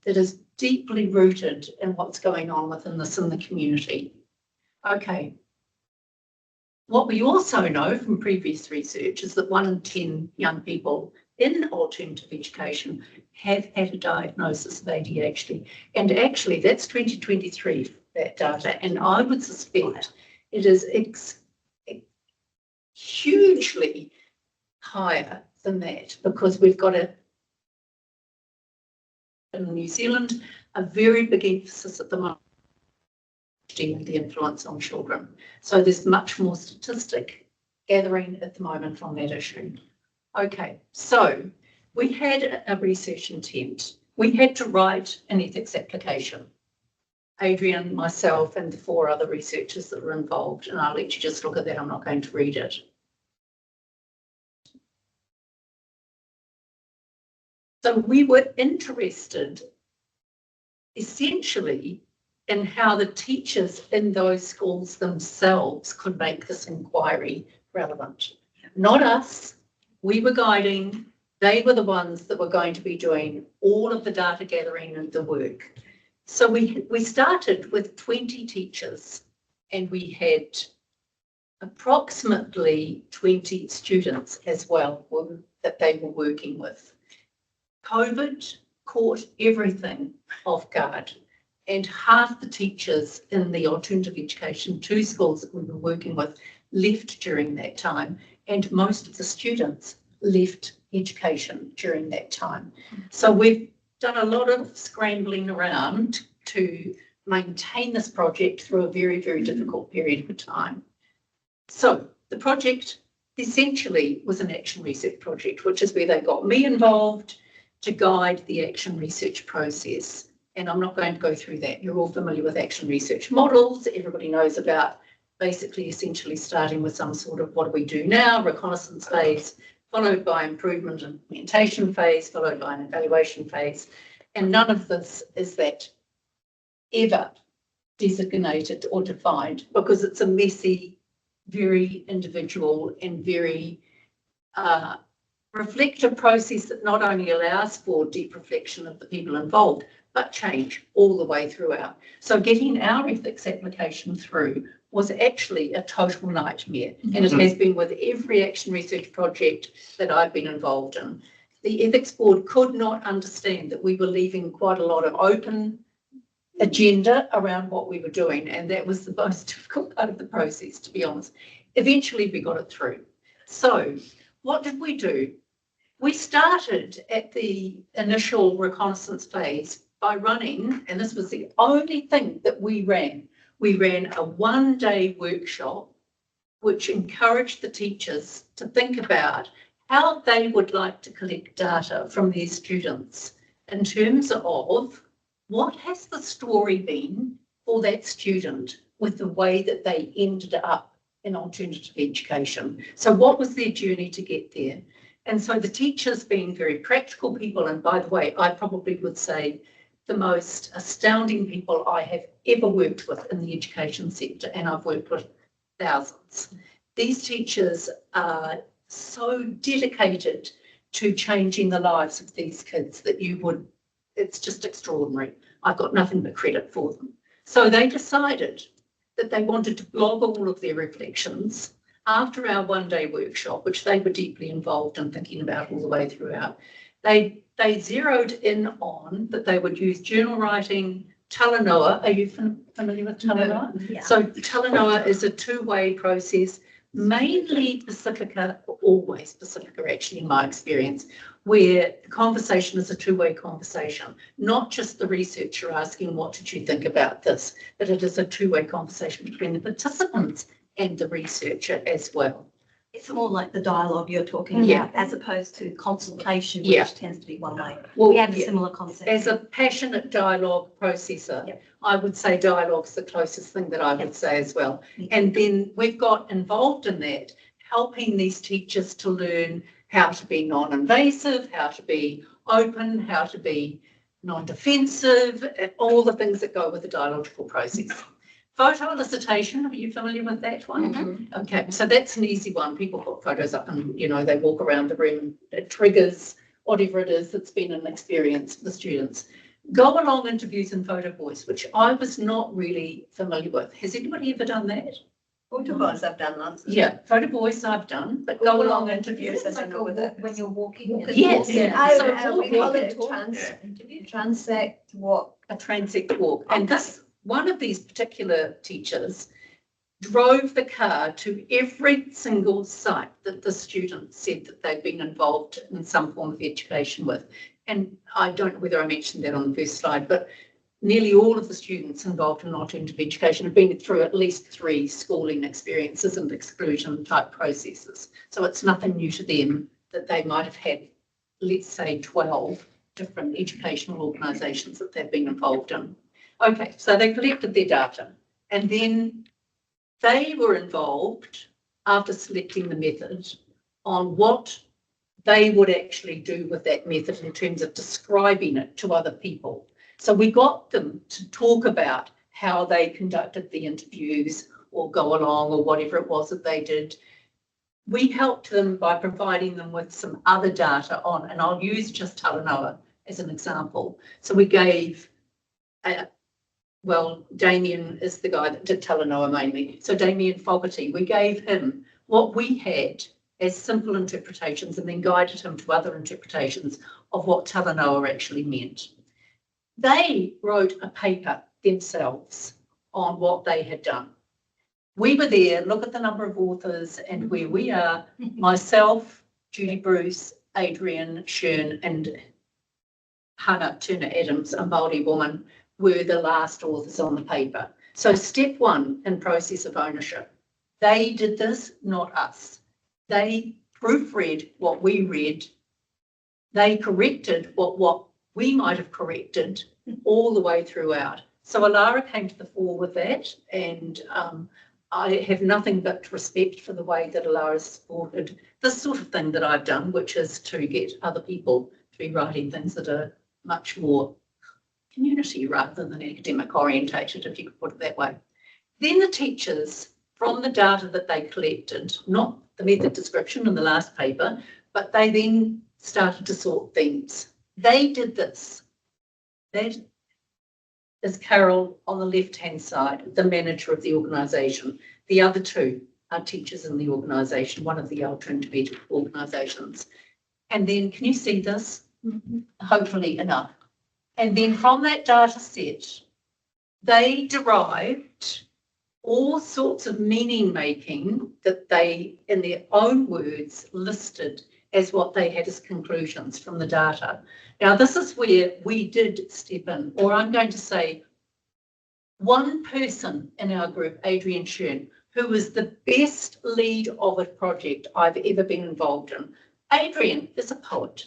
Speaker 2: that is deeply rooted in what's going on within this in the community. Okay. What we also know from previous research is that 1 in 10 young people in alternative education have had a diagnosis of ADHD. And actually that's 2023, that data. And I would suspect it is hugely higher than that because we've got in New Zealand, a very big emphasis at the moment on the influence on children. So there's much more statistic gathering at the moment on that issue. Okay, so we had a research intent. We had to write an ethics application. Adrian, myself, and the 4 other researchers that were involved, and I'll let you just look at that. I'm not going to read it. So we were interested essentially in how the teachers in those schools themselves could make this inquiry relevant. Not us, we were guiding, they were the ones that were going to be doing all of the data gathering and the work. So we started with 20 teachers and we had approximately 20 students as well that they were working with. COVID caught everything off guard and half the teachers in the alternative education 2 schools that we were working with left during that time, and most of the students left education during that time. So we've done a lot of scrambling around to maintain this project through a very difficult period of time. So the project essentially was an action research project, which is where they got me involved to guide the action research process. And I'm not going to go through that. You're all familiar with action research models. Everybody knows about basically essentially starting with some sort of what do we do now, reconnaissance phase, followed by improvement and implementation phase, followed by an evaluation phase. And none of this is that ever designated or defined, because it's a messy, very individual and very reflective process that not only allows for deep reflection of the people involved, but change all the way throughout. So getting our ethics application through was actually a total nightmare. And it has been with every action research project that I've been involved in. The ethics board could not understand that we were leaving quite a lot of open agenda around what we were doing. And that was the most difficult part of the process, to be honest. Eventually we got it through. So what did we do? We started at the initial reconnaissance phase by running, and this was the only thing that we ran a one-day workshop which encouraged the teachers to think about how they would like to collect data from their students in terms of what has the story been for that student with the way that they ended up in alternative education. So what was their journey to get there? And so the teachers, being very practical people, and by the way, I probably would say the most astounding people I have ever worked with in the education sector, and I've worked with thousands. These teachers are so dedicated to changing the lives of these kids that it's just extraordinary. I've got nothing but credit for them. So they decided that they wanted to blog all of their reflections after our one-day workshop, which they were deeply involved in thinking about all the way throughout. They zeroed in on that they would use journal writing, Talanoa. Are you familiar with Talanoa?
Speaker 4: Yeah.
Speaker 2: So Talanoa is a two-way process, mainly Pacifica, or always Pacifica actually in my experience, where the conversation is a two-way conversation, not just the researcher asking, what did you think about this, but it is a two-way conversation between the participants and the researcher as well.
Speaker 4: It's more like the dialogue you're talking about, as opposed to consultation, which tends to be one way.
Speaker 2: Well,
Speaker 4: we have a similar concept.
Speaker 2: As a passionate dialogue processor, I would say dialogue's the closest thing that I would say as well. And then we've got involved in that, helping these teachers to learn how to be non-invasive, how to be open, how to be non-defensive, and all the things that go with the dialogical process. Photo elicitation, are you familiar with that one? Mm-hmm. Okay, so that's an easy one. People put photos up and, they walk around the room. It triggers whatever it is that's been an experience for the students. Go along interviews and photo voice, which I was not really familiar with. Has anybody ever done that?
Speaker 3: Photo voice I've done lots of.
Speaker 2: Yeah, photo voice I've done, but go along interviews, I don't know what that is.
Speaker 5: When you're walking.
Speaker 2: Yes,
Speaker 3: we call it transect walk.
Speaker 2: A transect walk. And this, one of these particular teachers drove the car to every single site that the students said that they'd been involved in some form of education with. And I don't know whether I mentioned that on the first slide, but nearly all of the students involved in alternative education have been through at least 3 schooling experiences and exclusion type processes. So it's nothing new to them that they might have had, let's say, 12 different educational organisations that they've been involved in. Okay, so they collected their data, and then they were involved, after selecting the method, on what they would actually do with that method in terms of describing it to other people. So we got them to talk about how they conducted the interviews or go along or whatever it was that they did. We helped them by providing them with some other data on, and I'll use just Talanoa as an example. So we gave Damien is the guy that did Talanoa mainly. So Damien Fogarty, we gave him what we had as simple interpretations and then guided him to other interpretations of what Talanoa actually meant. They wrote a paper themselves on what they had done. We were there, look at the number of authors and where we are, myself, Judy Bruce, Adrian Shern and Hannah Turner-Adams, a Māori woman, were the last authors on the paper. So step 1 in process of ownership. They did this, not us. They proofread what we read. They corrected what we might have corrected all the way throughout. So Alara came to the fore with that, and I have nothing but respect for the way that Alara has supported this sort of thing that I've done, which is to get other people to be writing things that are much more community rather than academic orientated, if you could put it that way. Then the teachers, from the data that they collected, not the method description in the last paper, but they then started to sort themes. They did this. That is Carol on the left-hand side, the manager of the organisation. The other two are teachers in the organisation, one of the alternative organisations. And then, can you see this? Hopefully enough. And then from that data set, they derived all sorts of meaning making that they, in their own words, listed as what they had as conclusions from the data. Now, this is where we did step in, or I'm going to say one person in our group, Adrian Schön, who was the best lead of a project I've ever been involved in. Adrian is a poet.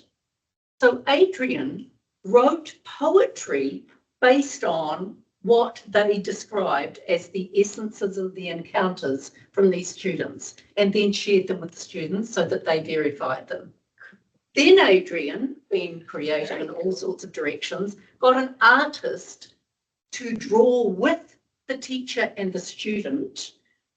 Speaker 2: So Adrian wrote poetry based on what they described as the essences of the encounters from these students, and then shared them with the students so that they verified them. Then Adrian, being creative in all sorts of directions, got an artist to draw with the teacher and the student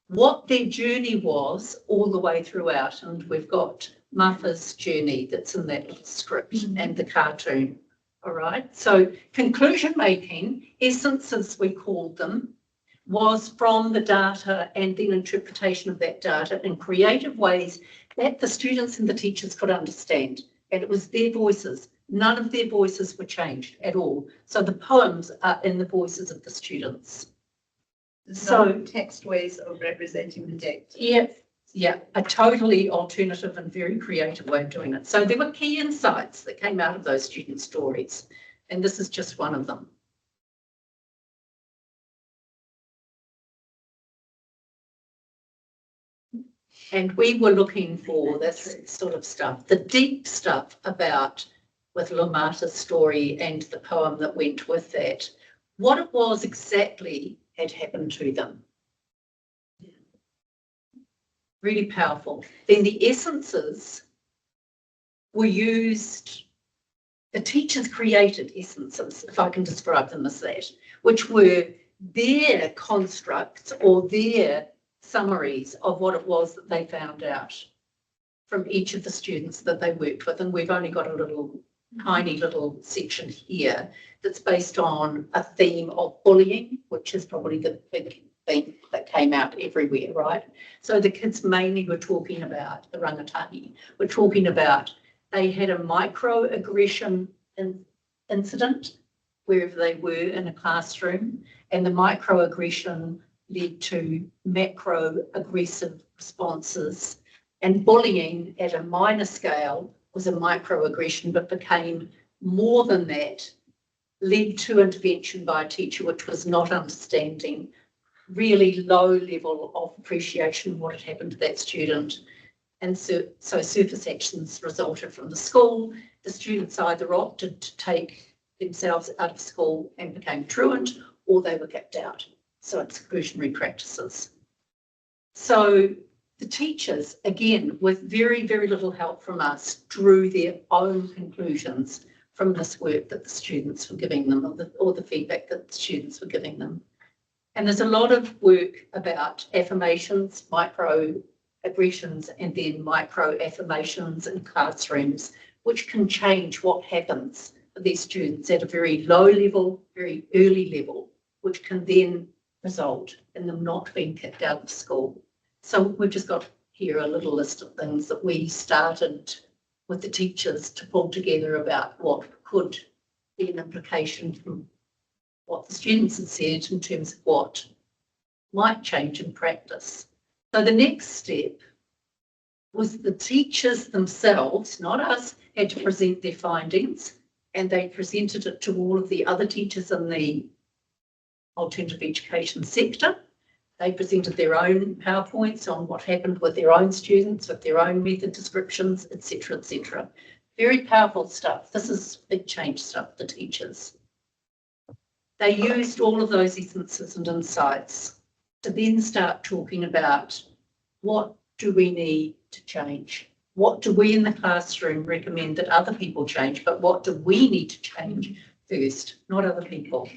Speaker 2: what their journey was all the way throughout. And we've got Martha's journey that's in that little script and the cartoon. All right, so conclusion making, essences we called them, was from the data and then interpretation of that data in creative ways that the students and the teachers could understand. And it was their voices. None of their voices were changed at all. So the poems are in the voices of the students.
Speaker 7: So text ways of representing the text.
Speaker 2: Yeah, a totally alternative and very creative way of doing it. So there were key insights that came out of those student stories, and this is just one of them. And we were looking for this sort of stuff, the deep stuff about with Lomata's story and the poem that went with that, what it was exactly had happened to them. Really powerful. Then the essences were used, the teachers created essences, if I can describe them as that, which were their constructs or their summaries of what it was that they found out from each of the students that they worked with. And we've only got a little tiny little section here that's based on a theme of bullying, which is probably the big thing that came out everywhere, right? So the kids mainly were talking about the rangatahi. We're talking about they had a microaggression incident wherever they were in a classroom, and the microaggression led to macro-aggressive responses. And bullying at a minor scale was a microaggression, but became more than that, led to intervention by a teacher which was not understanding, really low level of appreciation of what had happened to that student. And so surface actions resulted from the school. The students either opted to take themselves out of school and became truant, or they were kicked out. So exclusionary practices. So the teachers, again, with very, very little help from us, drew their own conclusions from this work that the students were giving them, or the feedback that the students were giving them. And there's a lot of work about affirmations, microaggressions, and then micro-affirmations in classrooms, which can change what happens for these students at a very low level, very early level, which can then result in them not being kicked out of school. So we've just got here a little list of things that we started with the teachers to pull together about what could be an implication from what the students had said in terms of what might change in practice. So the next step was the teachers themselves, not us, had to present their findings, and they presented it to all of the other teachers in the alternative education sector. They presented their own PowerPoints on what happened with their own students, with their own method descriptions, etc., etc. Very powerful stuff. This is big change stuff, the teachers. They used all of those essences and insights to then start talking about what do we need to change? What do we in the classroom recommend that other people change, but what do we need to change first, not other people?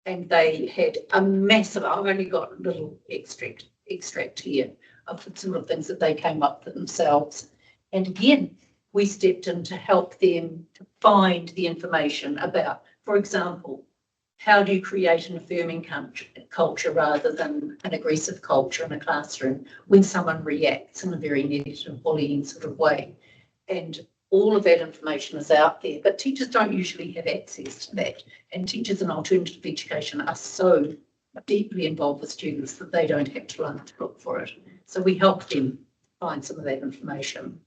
Speaker 2: And they had a massive, I've only got a little extract here of the sort of things that they came up with themselves. And again, we stepped in to help them to find the information about, for example, how do you create an affirming culture rather than an aggressive culture in a classroom when someone reacts in a very negative bullying sort of way? And all of that information is out there, but teachers don't usually have access to that. And teachers in alternative education are so deeply involved with students that they don't have to learn to look for it. So we help them find some of that information.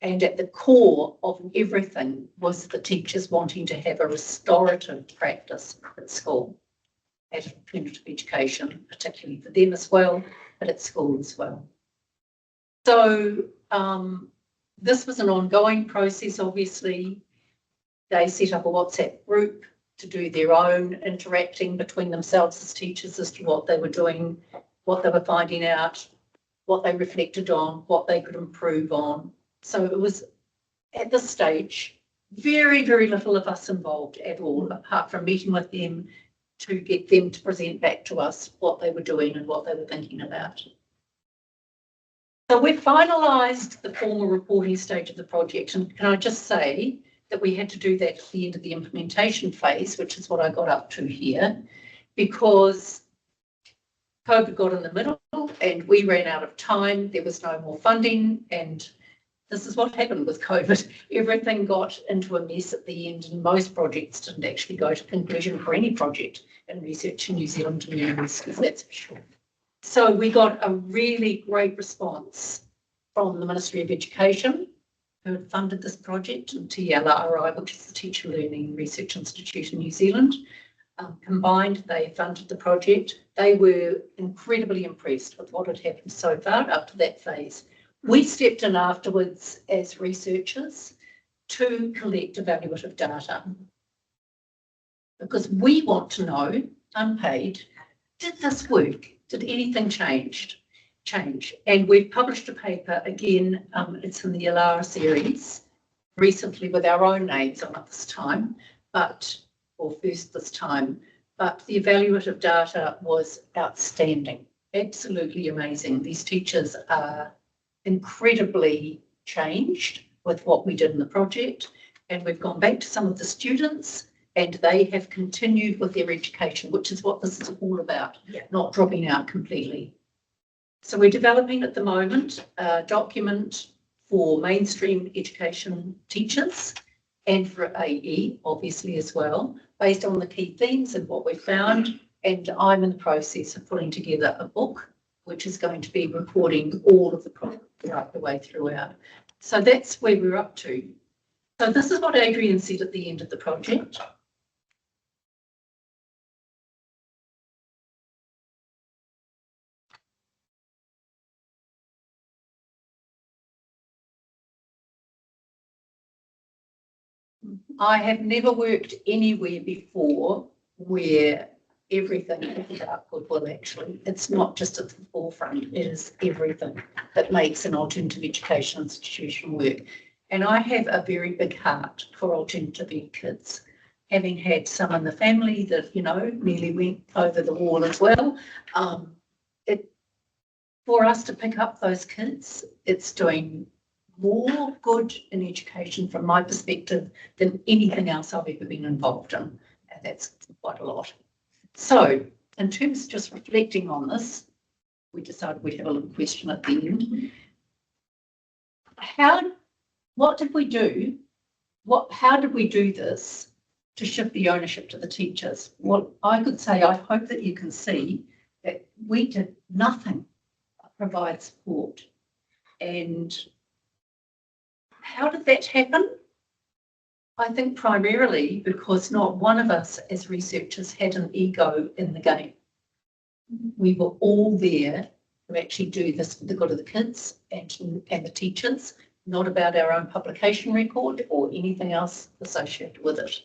Speaker 2: And at the core of everything was the teachers wanting to have a restorative practice at school, at alternative education, particularly for them as well, but at school as well. So this was an ongoing process, obviously. They set up a WhatsApp group to do their own interacting between themselves as teachers as to what they were doing, what they were finding out, what they reflected on, what they could improve on. So it was, at this stage, very, very little of us involved at all, apart from meeting with them to get them to present back to us what they were doing and what they were thinking about. So we've finalised the formal reporting stage of the project, and can I just say that we had to do that at the end of the implementation phase, which is what I got up to here, because COVID got in the middle and we ran out of time. There was no more funding, and this is what happened with COVID. Everything got into a mess at the end, and most projects didn't actually go to conclusion for any project in research in New Zealand and universities, that's for sure. So we got a really great response from the Ministry of Education, who had funded this project, and TLRI, which is the Teacher Learning Research Institute in New Zealand. Combined, they funded the project. They were incredibly impressed with what had happened so far up to that phase. We stepped in afterwards as researchers to collect evaluative data, because we want to know, unpaid, did this work? Did anything change? And we've published a paper again, it's in the Alara series, recently with our own names on it this time, or first this time, but the evaluative data was outstanding, absolutely amazing. These teachers are incredibly changed with what we did in the project, and we've gone back to some of the students and they have continued with their education, which is what this is all about, not dropping out completely. So we're developing at the moment a document for mainstream education teachers and for AE, obviously, as well, based on the key themes and what we found. And I'm in the process of putting together a book, which is going to be recording all of the project right the way throughout. So that's where we're up to. So this is what Adrian said at the end of the project. I have never worked anywhere before where everything is output. Well, actually, it's not just at the forefront, it is everything that makes an alternative education institution work. And I have a very big heart for alternative ed kids, having had some in the family that, you know, nearly went over the wall as well. For us to pick up those kids, it's doing more good in education from my perspective than anything else I've ever been involved in. And that's quite a lot. So in terms of just reflecting on this, we decided we'd have a little question at the end. What did we do? How did we do this to shift the ownership to the teachers? Well, I could say, I hope that you can see that we did nothing but provide support. And how did that happen? I think primarily because not one of us as researchers had an ego in the game. We were all there to actually do this for the good of the kids and the teachers, not about our own publication record or anything else associated with it.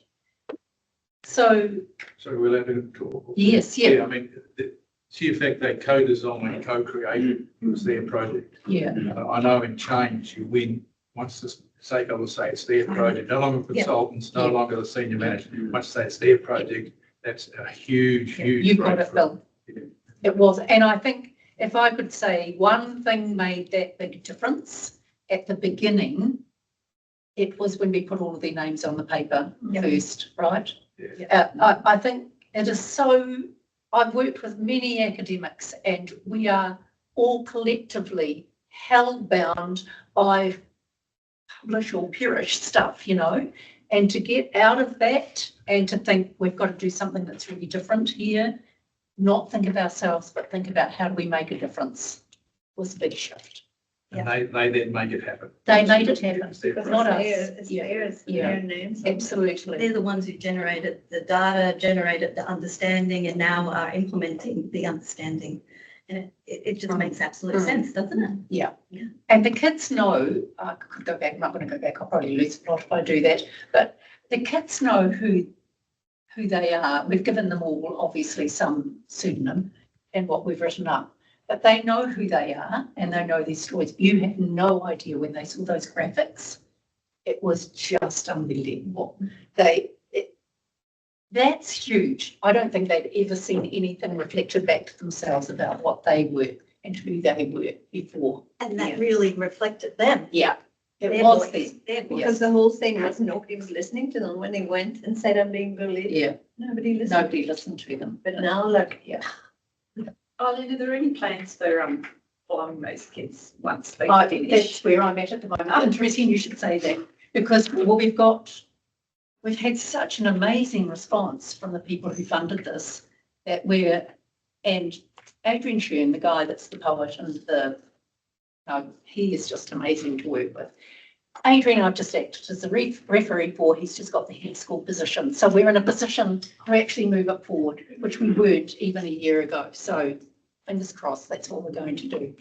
Speaker 2: So,
Speaker 6: So we're allowed to talk.
Speaker 2: yes, yeah,
Speaker 6: I mean, the sheer fact they co-designed and co-created, it was their project.
Speaker 2: yeah,
Speaker 6: I know in change, you win, once the stakeholders say it's their project, no longer consultants, no
Speaker 2: Yeah.
Speaker 6: longer the senior manager, once they say it's their project, that's a huge, huge.
Speaker 2: you've got it,
Speaker 6: breakthrough.
Speaker 2: Bill. It was, and I think if I could say one thing made that big difference at the beginning, it was when we put all of their names on the paper first, right?
Speaker 6: Yeah.
Speaker 2: I think it is so, I've worked with many academics and we are all collectively hell-bound by publish or perish stuff, you know, and to get out of that and to think we've got to do something that's really different here, not think of ourselves, but think about how do we make a difference was a big shift.
Speaker 6: And they then make it happen.
Speaker 2: They made it happen,
Speaker 6: It's their
Speaker 2: not us.
Speaker 3: It's
Speaker 2: Yeah.
Speaker 3: theirs,
Speaker 2: Yeah.
Speaker 3: their names.
Speaker 2: Absolutely.
Speaker 4: They're the ones who generated the data, generated the understanding, and now are implementing the understanding. And it just makes absolute sense, doesn't it?
Speaker 2: Yeah. And the kids know, I could go back, I'm not going to go back, I'll probably lose the plot if I do that, but the kids know who they are. We've given them all obviously some pseudonym in what we've written up, but they know who they are and they know their stories. You have no idea when they saw those graphics. It was just unbelievable. That's huge. I don't think they'd ever seen anything reflected back to themselves about what they were and who they were before.
Speaker 4: And that really reflected them.
Speaker 2: Yeah, it
Speaker 3: Their
Speaker 2: was
Speaker 3: voice.
Speaker 2: them.
Speaker 3: Because the whole thing was nobody was listening to them when they went and said, I'm being bullied.
Speaker 2: Yeah,
Speaker 3: Nobody listened.
Speaker 2: nobody listened to them.
Speaker 3: But now look,
Speaker 2: Yeah.
Speaker 7: Arlene, are there any plans for following those kids once they
Speaker 2: I,
Speaker 7: finish?
Speaker 2: that's where I'm at the moment. Interesting you should say that because we've had such an amazing response from the people who funded this that and Adrian Shern, the guy that's the poet and he is just amazing to work with. Adrian, I've just acted as a referee for, he's just got the head school position. So we're in a position to actually move it forward, which we weren't even a year ago. So fingers crossed, that's what we're going to do.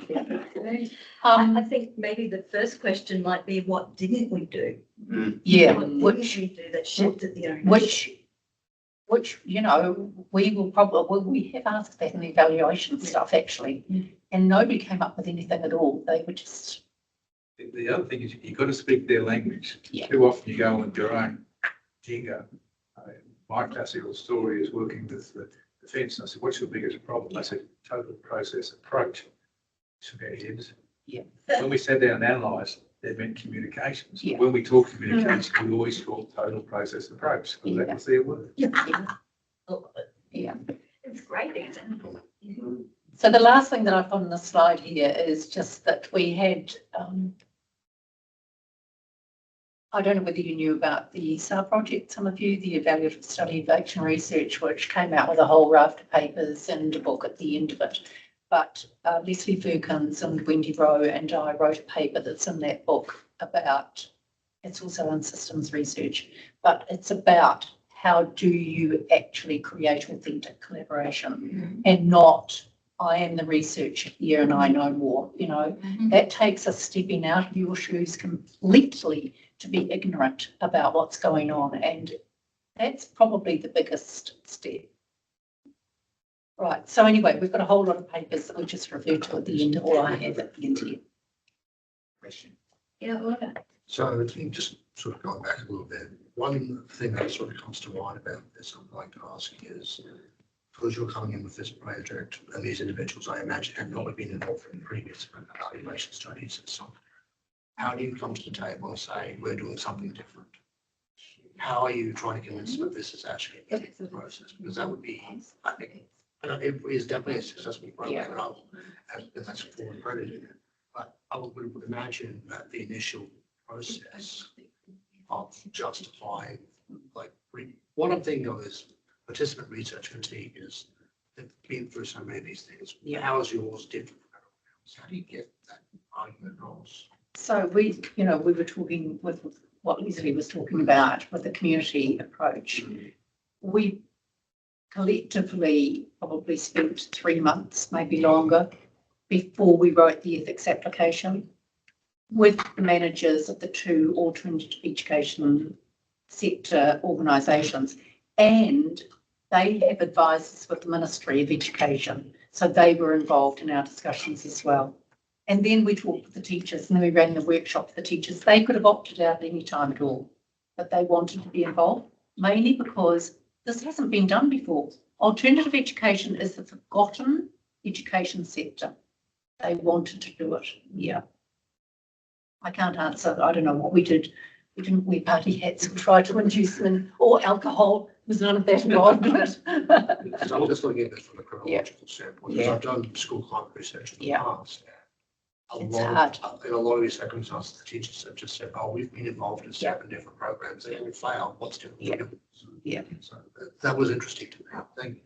Speaker 4: I think maybe the first question might be, what didn't we do?
Speaker 2: Yeah,
Speaker 4: What didn't we do that shifted the ownership?
Speaker 2: which, you know, we will probably, we have asked that in the evaluation stuff actually, and nobody came up with anything at all. They were just,
Speaker 6: The other thing is you've got to speak their language.
Speaker 2: Yeah.
Speaker 6: Too often you go on your own jingo. My classical story is working with the defence. And I said, what's your biggest problem? I said, total process approach. Shook our heads.
Speaker 2: Yeah.
Speaker 6: When we sat down and analysed, they meant communications.
Speaker 2: Yeah.
Speaker 6: When we talk communications, we always talk total process approach. Because that was their word.
Speaker 2: yeah.
Speaker 4: It's great example.
Speaker 2: So the last thing that I've got on the slide here is just that we had, I don't know whether you knew about the SAR project, some of you, the Evaluative Study of Action Research, which came out with a whole raft of papers and a book at the end of it. But Lesley Firkins and Wendy Rowe and I wrote a paper that's in that book about, it's also on systems research, but it's about how do you actually create authentic collaboration and not, I am the researcher here and I know more, you know. That takes us stepping out of your shoes completely to be ignorant about what's going on. And that's probably the biggest step. Right, so anyway, we've got a whole lot of papers that we just referred to at the end, or I have at the end here.
Speaker 8: Question.
Speaker 2: Yeah,
Speaker 8: So I think just sort of going back a little bit, one thing that sort of comes to mind about this I'd like to ask is, because you're coming in with this project and these individuals, I imagine, have not been involved in previous evaluation studies and so on. How do you come to the table and say, we're doing something different? How are you trying to convince them that this is actually a the process? Because that would be, I think, it is definitely a successful program, and that's forward credited. But I would imagine that the initial process of justifying, like, what I'm thinking of is participant research fatigue is they've been through so many of these things. How is yours different from everyone else? How do you get that argument across?
Speaker 2: so we were talking with what Lesley was talking about with the community approach. We collectively probably spent 3 months, maybe longer, before we wrote the ethics application with the managers of the two Ortrun education sector organisations. And they have advisors with the Ministry of Education. So they were involved in our discussions as well. And then we talked with the teachers and then we ran the workshop for the teachers. They could have opted out at any time at all, but they wanted to be involved, mainly because this hasn't been done before. Alternative education is the forgotten education sector. They wanted to do it. Yeah. I can't answer. I don't know what we did. We didn't wear party hats or try to induce them or alcohol. There was none of that involved in it.
Speaker 8: So I'm just looking at this from a chronological standpoint, because
Speaker 2: Yeah.
Speaker 8: I've done school climate research in the
Speaker 2: Yeah.
Speaker 8: past. In
Speaker 2: It's
Speaker 8: a lot of these circumstances, the teachers have just said, oh, we've been involved in
Speaker 2: Yeah.
Speaker 8: 7 different programs, they all failed, what's doing?
Speaker 2: Yeah. Yeah.
Speaker 8: So that was interesting to me, thank you.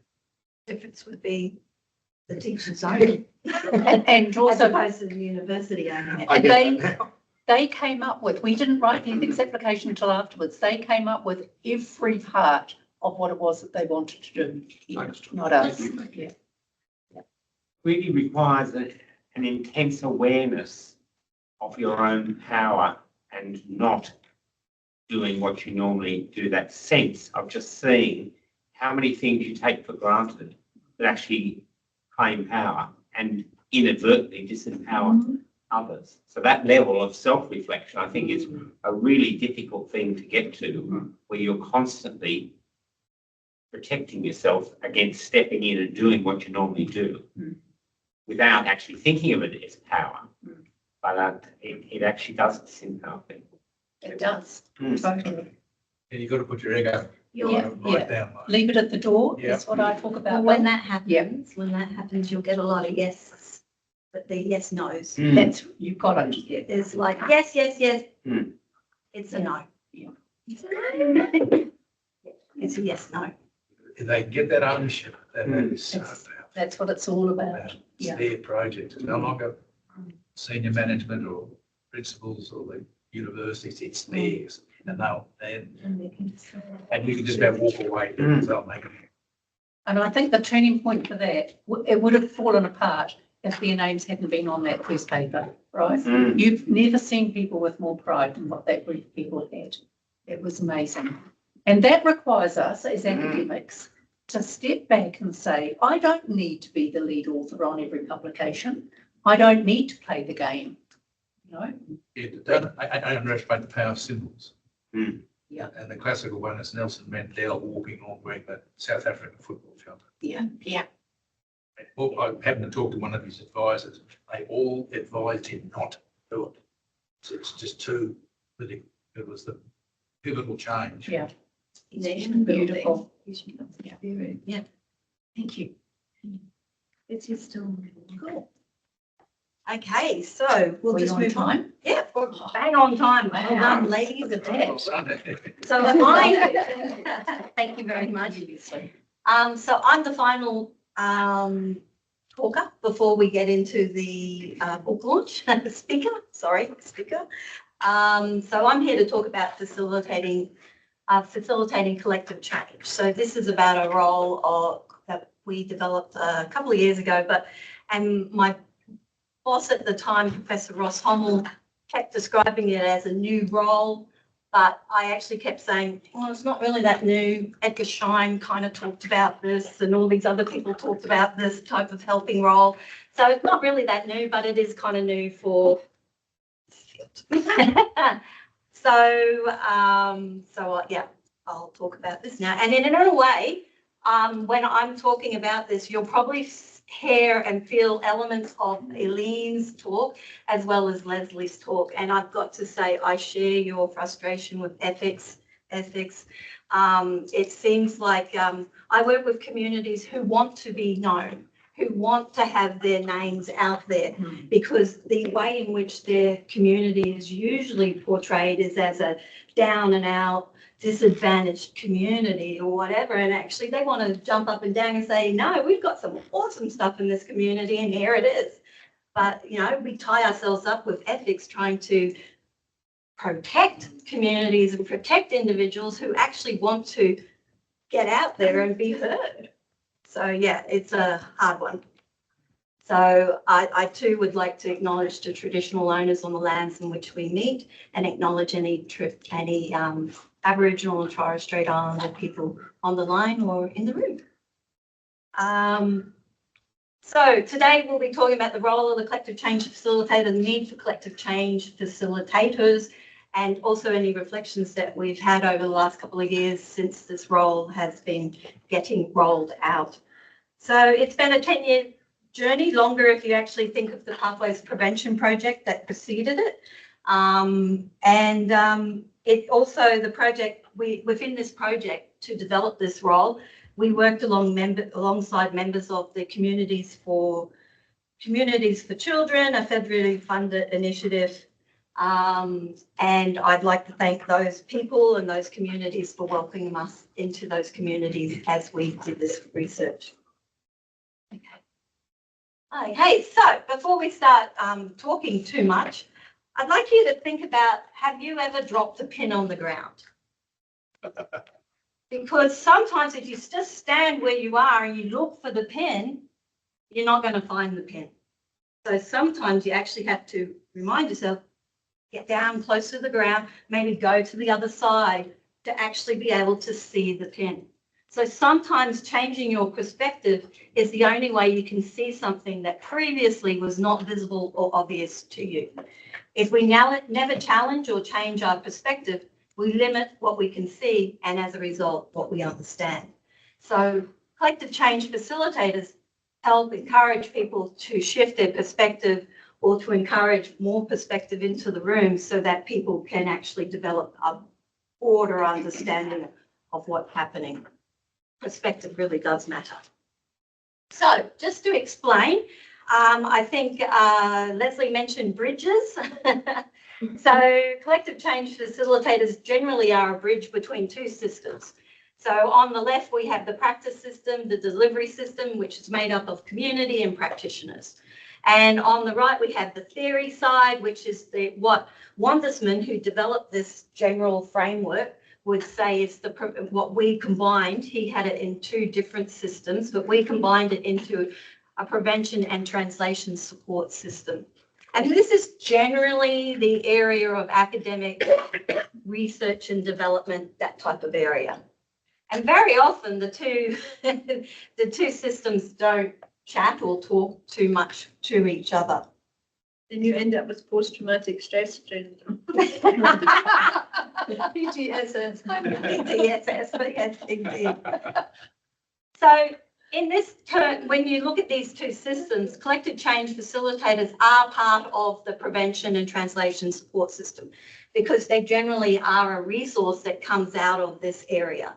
Speaker 4: Difference would be the teacher's own,
Speaker 2: And
Speaker 4: as
Speaker 2: also
Speaker 4: opposed to the university owning it.
Speaker 8: I
Speaker 2: And
Speaker 8: get
Speaker 2: they-
Speaker 8: that now.
Speaker 2: they came up with, we didn't write the ethics application until afterwards. They came up with every part of what it was that they wanted to do. Yeah,
Speaker 8: Understood.
Speaker 2: not us.
Speaker 8: Thank you.
Speaker 2: Yeah.
Speaker 10: Really requires an intense awareness of your own power and not doing what you normally do. That sense of just seeing how many things you take for granted that actually claim power and inadvertently disempower others. So that level of self-reflection, I think, is a really difficult thing to get to, where you're constantly protecting yourself against stepping in and doing what you normally do without actually thinking of it as power. But it actually does disempower people.
Speaker 2: It does,
Speaker 10: Mm.
Speaker 2: totally.
Speaker 6: And you've got to put your ego
Speaker 2: Yeah,
Speaker 6: right down. Like.
Speaker 2: Leave it at the door,
Speaker 6: Yeah.
Speaker 2: that's what I talk
Speaker 4: Well,
Speaker 2: about.
Speaker 4: when that happens, you'll get a lot of yeses, but they're yes, nos.
Speaker 10: Mm.
Speaker 2: That's, you've got it. Yeah.
Speaker 4: There's like, yes, yes, yes.
Speaker 10: Hmm.
Speaker 4: It's a no.
Speaker 2: Yeah.
Speaker 4: It's a yes, no.
Speaker 6: If they get that ownership, that is so
Speaker 2: That's-
Speaker 6: powerful.
Speaker 2: That's what it's all about.
Speaker 6: It's
Speaker 2: Yeah.
Speaker 6: their project. It's no longer senior management or principals or the universities. It's theirs. And and we can just about walk away without making.
Speaker 2: And I think the turning point for that, it would have fallen apart if their names hadn't been on that first paper, right?
Speaker 10: Mm.
Speaker 2: You've never seen people with more pride than what that group of people had. It was amazing. And that requires us as academics to step back and say, I don't need to be the lead author on every publication. I don't need to play the game, you know?
Speaker 6: I underestimate the power of symbols.
Speaker 10: Mm.
Speaker 2: Yeah.
Speaker 6: And the classical one is Nelson Mandela walking on wearing the South African football jumper.
Speaker 2: Yeah, yeah.
Speaker 6: Well, I happened to talk to one of his advisors. They all advised him not to do it. So it's just too political. It was the pivotal change.
Speaker 2: Yeah.
Speaker 4: Nation
Speaker 2: Beautiful.
Speaker 4: building. Yeah.
Speaker 2: Thank you.
Speaker 4: It's just still cool. Okay, so we'll
Speaker 2: Were you
Speaker 4: just
Speaker 2: on
Speaker 4: move on.
Speaker 2: time?
Speaker 4: Yeah, we're bang on time. Well done, ladies.
Speaker 2: Look at that.
Speaker 4: So the final, thank you very much. So I'm the final talker before we get into the book launch. Speaker. So I'm here to talk about facilitating collective change. So this is about a role that we developed a couple of years ago, and my boss at the time, Professor Ross Hommel, kept describing it as a new role, but I actually kept saying, well, it's not really that new. Edgar Schein kind of talked about this, and all these other people talked about this type of helping role. So it's not really that new, but it is kind of new for this field. Yeah, I'll talk about this now. And in a way, when I'm talking about this, you'll probably hear and feel elements of Eileen's talk as well as Lesley's talk. And I've got to say, I share your frustration with ethics. It seems like I work with communities who want to be known, who want to have their names out there, because the way in which their community is usually portrayed is as a down and out, disadvantaged community or whatever, and actually they want to jump up and down and say, no, we've got some awesome stuff in this community and here it is. But, you know, we tie ourselves up with ethics trying to protect communities and protect individuals who actually want to get out there and be heard. So, yeah, it's a hard one. So I too would like to acknowledge the traditional owners on the lands in which we meet and acknowledge any Aboriginal and Torres Strait Islander people on the line or in the room. So today we'll be talking about the role of the collective change facilitator, the need for collective change facilitators, and also any reflections that we've had over the last couple of years since this role has been getting rolled out. So it's been a 10-year journey, longer if you actually think of the Pathways Prevention Project that preceded it. It also, the project, within this project to develop this role, we worked alongside members of the Communities for Children, a federally funded initiative. And I'd like to thank those people and those communities for welcoming us into those communities as we did this research. Okay, so before we start talking too much, I'd like you to think about, have you ever dropped a pin on the ground? Because sometimes if you just stand where you are and you look for the pin, you're not going to find the pin. So sometimes you actually have to remind yourself, get down close to the ground, maybe go to the other side to actually be able to see the pin. So sometimes changing your perspective is the only way you can see something that previously was not visible or obvious to you. If we now never challenge or change our perspective, we limit what we can see and as a result, what we understand. So collective change facilitators help encourage people to shift their perspective or to encourage more perspective into the room so that people can actually develop a broader understanding of what's happening. Perspective really does matter. So just to explain, I think Lesley mentioned bridges. So collective change facilitators generally are a bridge between two systems. So on the left, we have the practice system, the delivery system, which is made up of community and practitioners. And on the right, we have the theory side, which is what Wandersman, who developed this general framework, would say is what we combined. He had it in two different systems, but we combined it into a prevention and translation support system. And this is generally the area of academic research and development, that type of area. And very often the two systems don't chat or talk too much to each other.
Speaker 3: And you end up with post-traumatic stress syndrome. PTSS.
Speaker 4: PTSS, yes, indeed. So in this turn, when you look at these two systems, collective change facilitators are part of the prevention and translation support system because they generally are a resource that comes out of this area.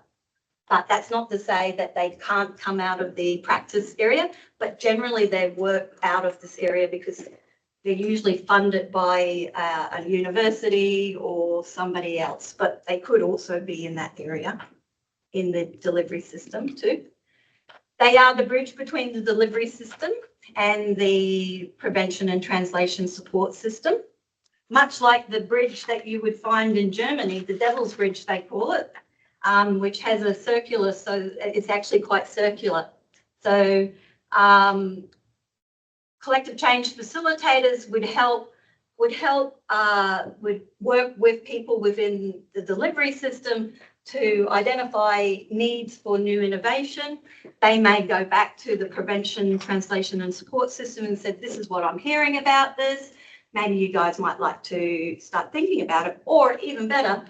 Speaker 4: But that's not to say that they can't come out of the practice area, but generally they work out of this area because they're usually funded by a university or somebody else, but they could also be in that area in the delivery system too. They are the bridge between the delivery system and the prevention and translation support system, much like the bridge that you would find in Germany, the Devil's Bridge they call it, which has a circular, so it's actually quite circular. So collective change facilitators would work with people within the delivery system to identify needs for new innovation. They may go back to the prevention, translation and support system and said, this is what I'm hearing about this. Maybe you guys might like to start thinking about it, or even better,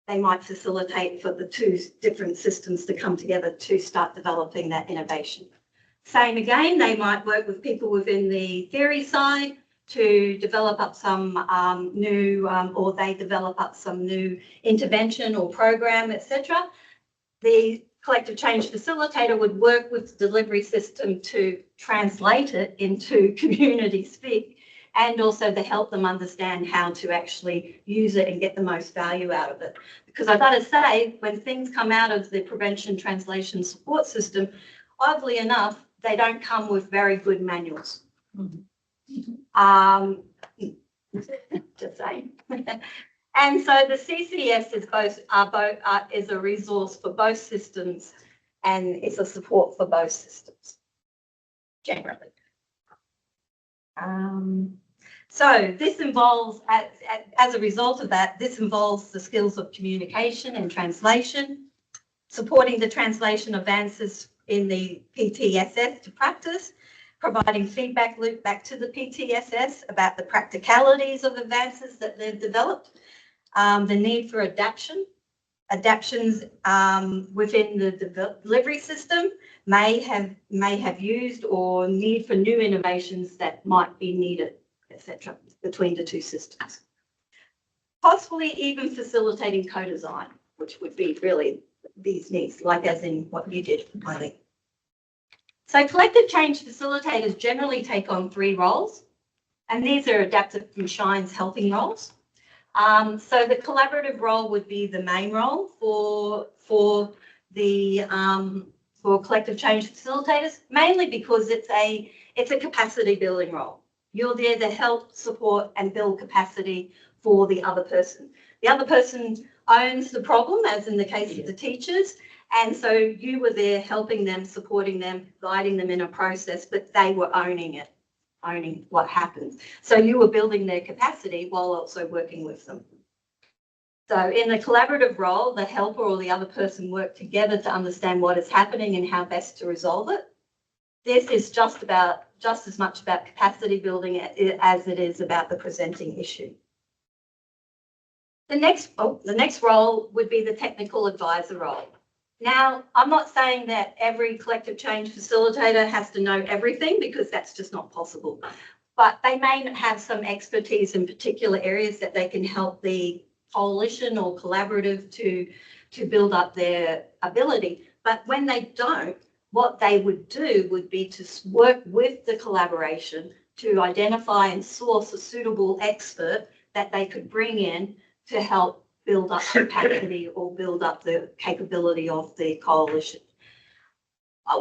Speaker 4: they might facilitate for the two different systems to come together to start developing that innovation. Same again, they might work with people within the theory side to develop up some or they develop up some new intervention or program, etc. The collective change facilitator would work with the delivery system to translate it into community speak and also to help them understand how to actually use it and get the most value out of it. Because I've got to say, when things come out of the prevention translation support system, oddly enough, they don't come with very good manuals. Just saying. And so the CCS is a resource for both systems and it's a support for both systems, generally. So this involves, as a result of that, this involves the skills of communication and translation, supporting the translation of answers in the PTSS to practice, providing feedback loop back to the PTSS about the practicalities of advances that they've developed, the need for adaptions within the delivery system may have used, or need for new innovations that might be needed, etc., between the two systems. Possibly even facilitating co-design, which would be really these needs, like as in what you did, Eileen. So collective change facilitators generally take on 3 roles, and these are adapted from Shine's helping roles. So the collaborative role would be the main role for collective change facilitators, mainly because it's a capacity building role. You're there to help, support, and build capacity for the other person. The other person owns the problem, as in the case of the teachers, and so you were there helping them, supporting them, guiding them in a process, but they were owning it, owning what happens. So you were building their capacity while also working with them. So in the collaborative role, the helper or the other person work together to understand what is happening and how best to resolve it. This is just as much about capacity building as it is about the presenting issue. The next role would be the technical advisor role. Now, I'm not saying that every collective change facilitator has to know everything, because that's just not possible. But they may have some expertise in particular areas that they can help the coalition or collaborative to build up their ability. But when they don't, what they would do would be to work with the collaboration to identify and source a suitable expert that they could bring in to help build up capacity or build up the capability of the coalition.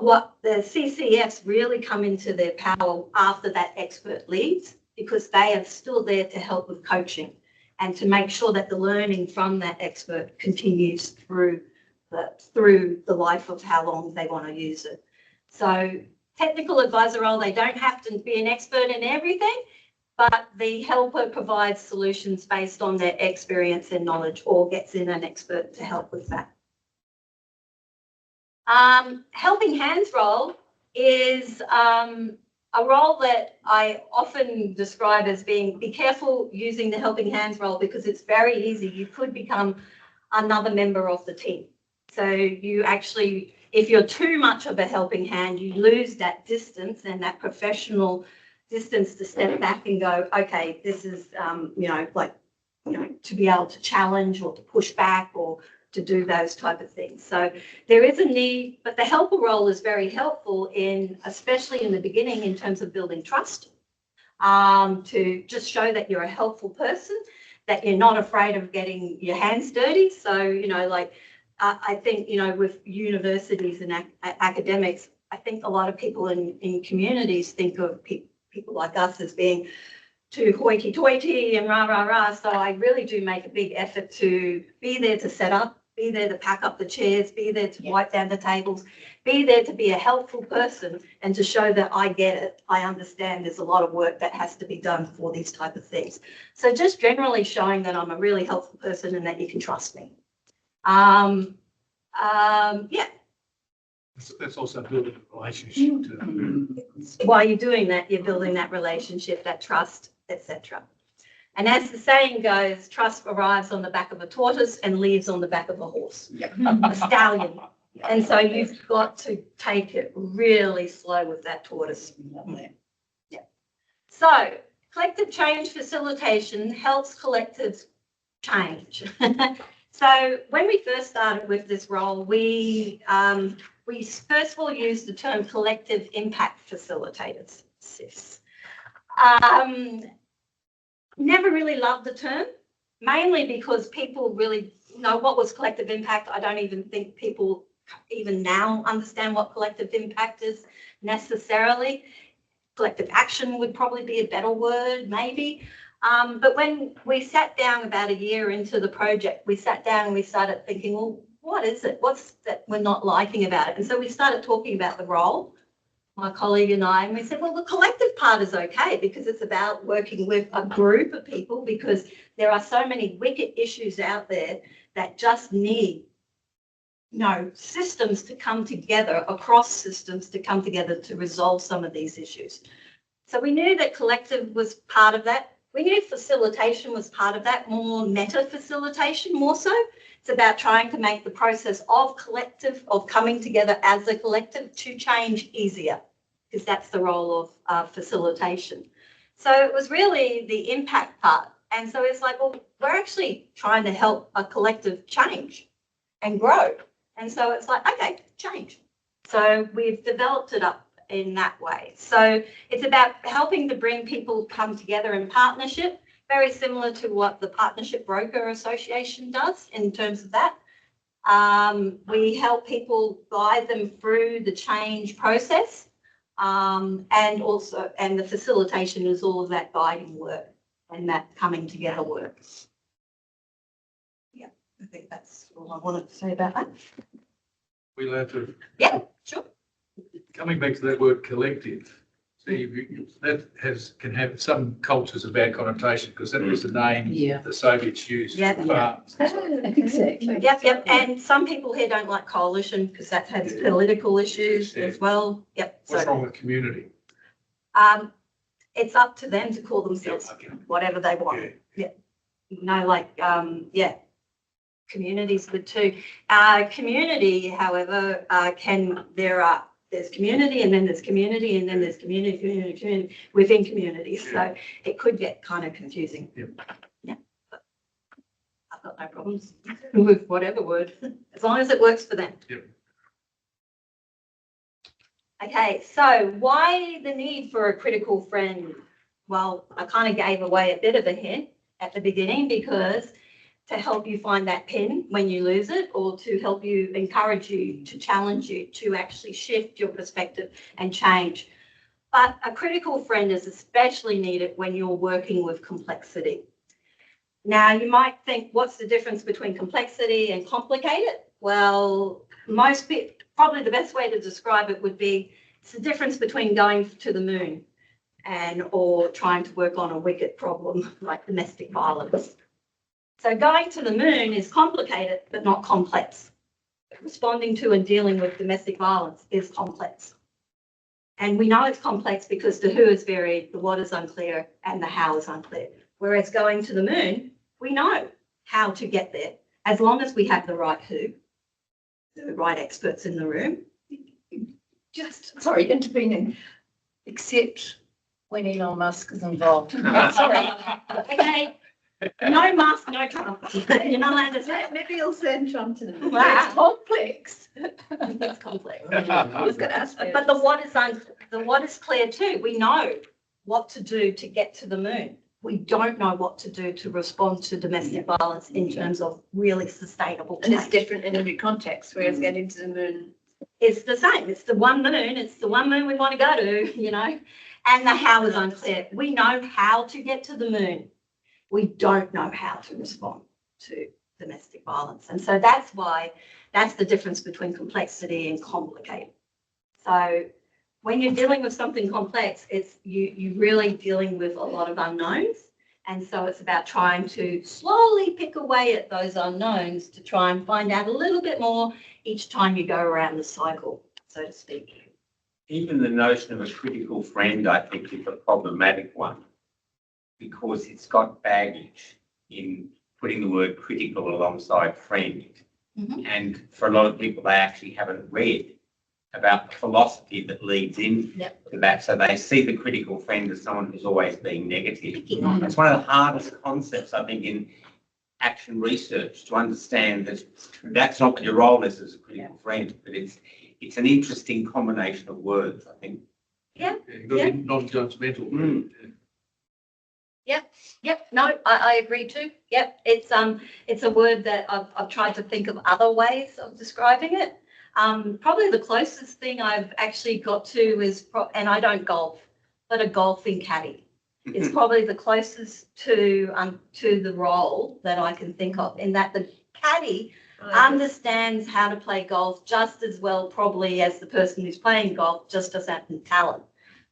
Speaker 4: What the CCFs really come into their power after that expert leaves, because they are still there to help with coaching and to make sure that the learning from that expert continues through the life of how long they want to use it. So technical advisor role, they don't have to be an expert in everything, but the helper provides solutions based on their experience and knowledge, or gets in an expert to help with that. Helping hands role is a role that I often describe as being, be careful using the helping hands role, because it's very easy. You could become another member of the team. So you actually, if you're too much of a helping hand, you lose that distance and that professional distance to step back and go, okay, this is, to be able to challenge or to push back or to do those type of things. So there is a need, but the helper role is very helpful especially in the beginning, in terms of building trust, to just show that you're a helpful person, that you're not afraid of getting your hands dirty. So, I think, with universities and academics, I think a lot of people in communities think of people like us as being too hoity-toity and rah. So I really do make a big effort to be there to set up, be there to pack up the chairs, be there to wipe down the tables, be there to be a helpful person, and to show that I get it. I understand there's a lot of work that has to be done for these type of things. So just generally showing that I'm a really helpful person and that you can trust me.
Speaker 6: That's also building a relationship too.
Speaker 4: While you're doing that, you're building that relationship, that trust, etc. And as the saying goes, trust arrives on the back of a tortoise and leaves on the back of a horse, a stallion. And so you've got to take it really slow with that tortoise. Yeah. So collective change facilitation helps collectives change. So when we first started with this role, we first of all used the term collective impact facilitators, CIFs. Never really loved the term, mainly because people really know what was collective impact. I don't even think people even now understand what collective impact is necessarily. Collective action would probably be a better word, maybe. But when we sat down about a year into the project, we sat down and we started thinking, well, what is it? What's that we're not liking about it? And so we started talking about the role. my colleague and I, and we said, well, the collective part is okay because it's about working with a group of people, because there are so many wicked issues out there that just need, systems to come together, across systems to come together to resolve some of these issues. So we knew that collective was part of that. We knew facilitation was part of that, more meta facilitation more so. It's about trying to make the process of collective, of coming together as a collective to change easier, because that's the role of facilitation. So it was really the impact part. And so it's like, well, we're actually trying to help a collective change and grow. And so it's like, okay, change. So we've developed it up in that way. So it's about helping to bring people come together in partnership, very similar to what the Partnership Broker Association does in terms of that. We help people, guide them through the change process, and the facilitation is all of that guiding work and that coming together work. Yeah, I think that's all I wanted to say about that.
Speaker 6: We learned to.
Speaker 4: Yeah, sure.
Speaker 6: Coming back to that word collective, see, that can have some cultures a bad connotation because that was the name the Soviets used.
Speaker 4: Yeah.
Speaker 2: Exactly.
Speaker 4: Yep. And some people here don't like coalition because that has political issues as well. Yep.
Speaker 6: What's wrong with community?
Speaker 4: It's up to them to call themselves whatever they want. Community's good too. Community, however, there's community and then there's community and then there's community within communities. So it could get kind of confusing. Yeah. But I've got no problems with whatever word, as long as it works for them. Okay, so why the need for a critical friend? Well, I kind of gave away a bit of a hint at the beginning, because to help you find that pin when you lose it, or to help you, encourage you, to challenge you to actually shift your perspective and change. But a critical friend is especially needed when you're working with complexity. Now, you might think, what's the difference between complexity and complicated? Well, probably the best way to describe it would be, it's the difference between going to the moon or trying to work on a wicked problem like domestic violence. So going to the moon is complicated, but not complex. Responding to and dealing with domestic violence is complex. And we know it's complex because the who is varied, the what is unclear, and the how is unclear. Whereas going to the moon, we know how to get there, as long as we have the right who, the right experts in the room.
Speaker 2: Sorry, intervening, except when Elon Musk is involved. Sorry.
Speaker 4: Okay. No mask, no Trump. You're not allowed to say it.
Speaker 3: Maybe you'll send Trump to the moon.
Speaker 2: It's complex.
Speaker 4: It's complex.
Speaker 3: I was going to ask.
Speaker 4: But the what is clear too. We know what to do to get to the moon. We don't know what to do to respond to domestic violence in terms of really sustainable
Speaker 3: And it's
Speaker 4: change.
Speaker 3: different in every context, whereas getting to the moon.
Speaker 4: It's the same. It's the one moon. It's the one moon we want to go to, and the how is unclear. We know how to get to the moon. We don't know how to respond to domestic violence. And so that's the difference between complexity and complicated. So when you're dealing with something complex, it's you're really dealing with a lot of unknowns. And so it's about trying to slowly pick away at those unknowns to try and find out a little bit more each time you go around the cycle, so to speak.
Speaker 10: Even the notion of a critical friend, I think, is a problematic one, because it's got baggage in putting the word critical alongside friend.
Speaker 4: Mhm.
Speaker 10: And for a lot of people, they actually haven't read about the philosophy that leads into that. So they see the critical friend as someone who's always being negative. It's one of the hardest concepts, I think, in action research, to understand that that's not what your role is as a critical friend, but it's an interesting combination of words, I think.
Speaker 6: You've got to be non-judgmental.
Speaker 4: Yep. No, I agree too. Yep. It's a word that I've tried to think of other ways of describing it. Probably the closest thing I've actually got to is, and I don't golf, but a golfing caddy is probably the closest to the role that I can think of, in that the caddy understands how to play golf just as well probably as the person who's playing golf, just doesn't have talent.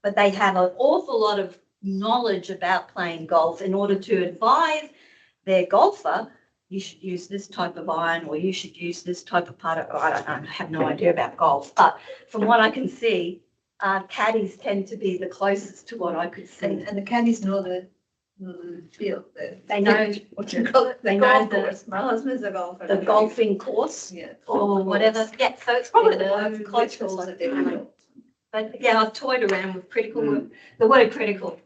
Speaker 4: But they have an awful lot of knowledge about playing golf in order to advise their golfer, you should use this type of iron or you should use this type of putter. I don't know, I have no idea about golf, but from what I can see, caddies tend to be the closest to what I could see.
Speaker 3: And the caddies know the field.
Speaker 4: They know
Speaker 3: what you call it.
Speaker 4: They know
Speaker 3: Golf course. My husband's a golfer.
Speaker 4: the golfing course
Speaker 3: Yeah.
Speaker 4: or whatever. Yeah, so it's probably the
Speaker 3: They know
Speaker 4: most
Speaker 3: which
Speaker 4: closest.
Speaker 3: holes that they know.
Speaker 4: But yeah, I've toyed around with the word critical.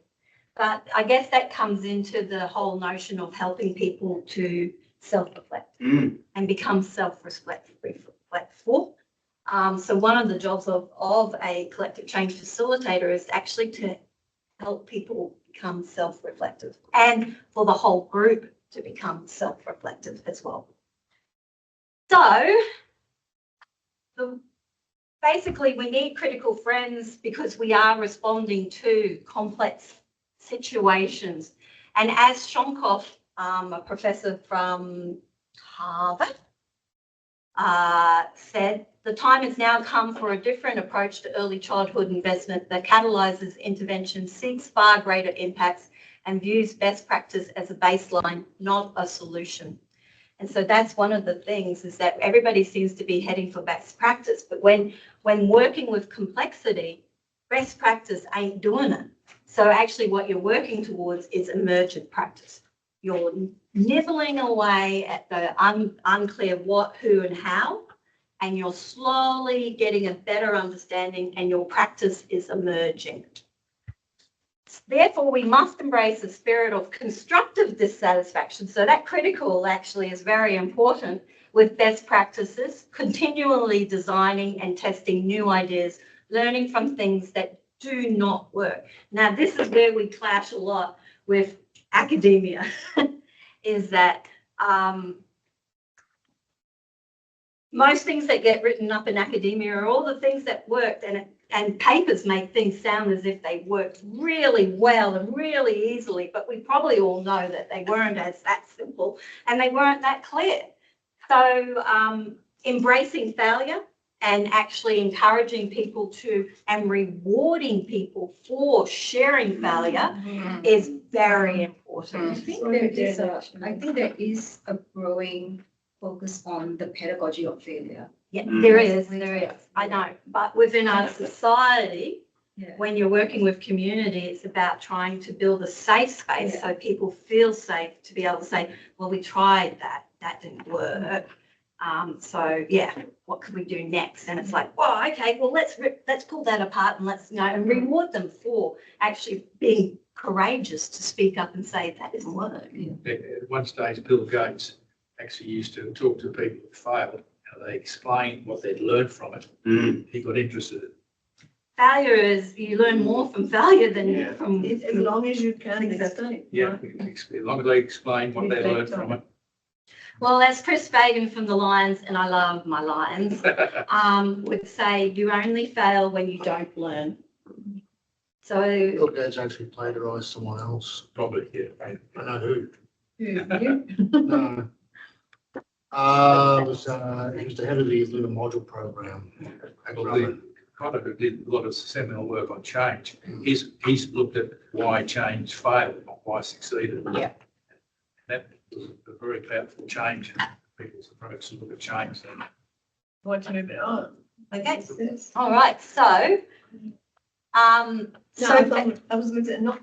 Speaker 4: But I guess that comes into the whole notion of helping people to self-reflect and become self-reflectful. So one of the jobs of a collective change facilitator is actually to help people become self-reflective and for the whole group to become self-reflective as well. So basically we need critical friends because we are responding to complex situations. And as Shonkoff, a professor from Harvard, said, the time has now come for a different approach to early childhood investment that catalyses intervention, seeks far greater impacts, and views best practice as a baseline, not a solution. And so that's one of the things, is that everybody seems to be heading for best practice, but when working with complexity, best practice ain't doing it. So actually what you're working towards is emergent practice. You're nibbling away at the unclear what, who, and how, and you're slowly getting a better understanding, and your practice is emerging. Therefore, we must embrace a spirit of constructive dissatisfaction. So that critical actually is very important with best practices, continually designing and testing new ideas, learning from things that do not work. Now, this is where we clash a lot with academia, is that most things that get written up in academia are all the things that worked, and papers make things sound as if they worked really well and really easily, but we probably all know that they weren't as that simple and they weren't that clear. So embracing failure and actually encouraging people to and rewarding people for sharing failure is very important.
Speaker 5: I think there is a growing focus on the pedagogy of failure.
Speaker 4: Yeah, there is. I know. But within our society, when you're working with community, it's about trying to build a safe space so people feel safe to be able to say, well, we tried that didn't work. So yeah, what can we do next? And it's like, well, okay, well, let's pull that apart and let's and reward them for actually being courageous to speak up and say that didn't work.
Speaker 6: At one stage, Bill Gates actually used to talk to people who failed. They explained what they'd learned from it. He got interested.
Speaker 4: Failure is, you learn more from failure than from...
Speaker 3: As long as you can explain.
Speaker 6: Yeah, as long as they explain what they learned from it.
Speaker 4: Well, as Chris Fagan from the Lions, and I love my Lions, would say, you only fail when you don't learn. So...
Speaker 8: Bill Gates actually plagiarised someone else.
Speaker 6: Probably, yeah.
Speaker 8: I know who.
Speaker 3: You?
Speaker 8: No. He was the head of the lunar module program at Griffith.
Speaker 6: Kind of did a lot of seminal work on change. He's looked at why change failed, not why it succeeded.
Speaker 4: Yeah.
Speaker 6: That was a very powerful change. People's approach to look at change.
Speaker 3: Want to move it on?
Speaker 4: Okay. All right. So,
Speaker 3: I was going to say, no,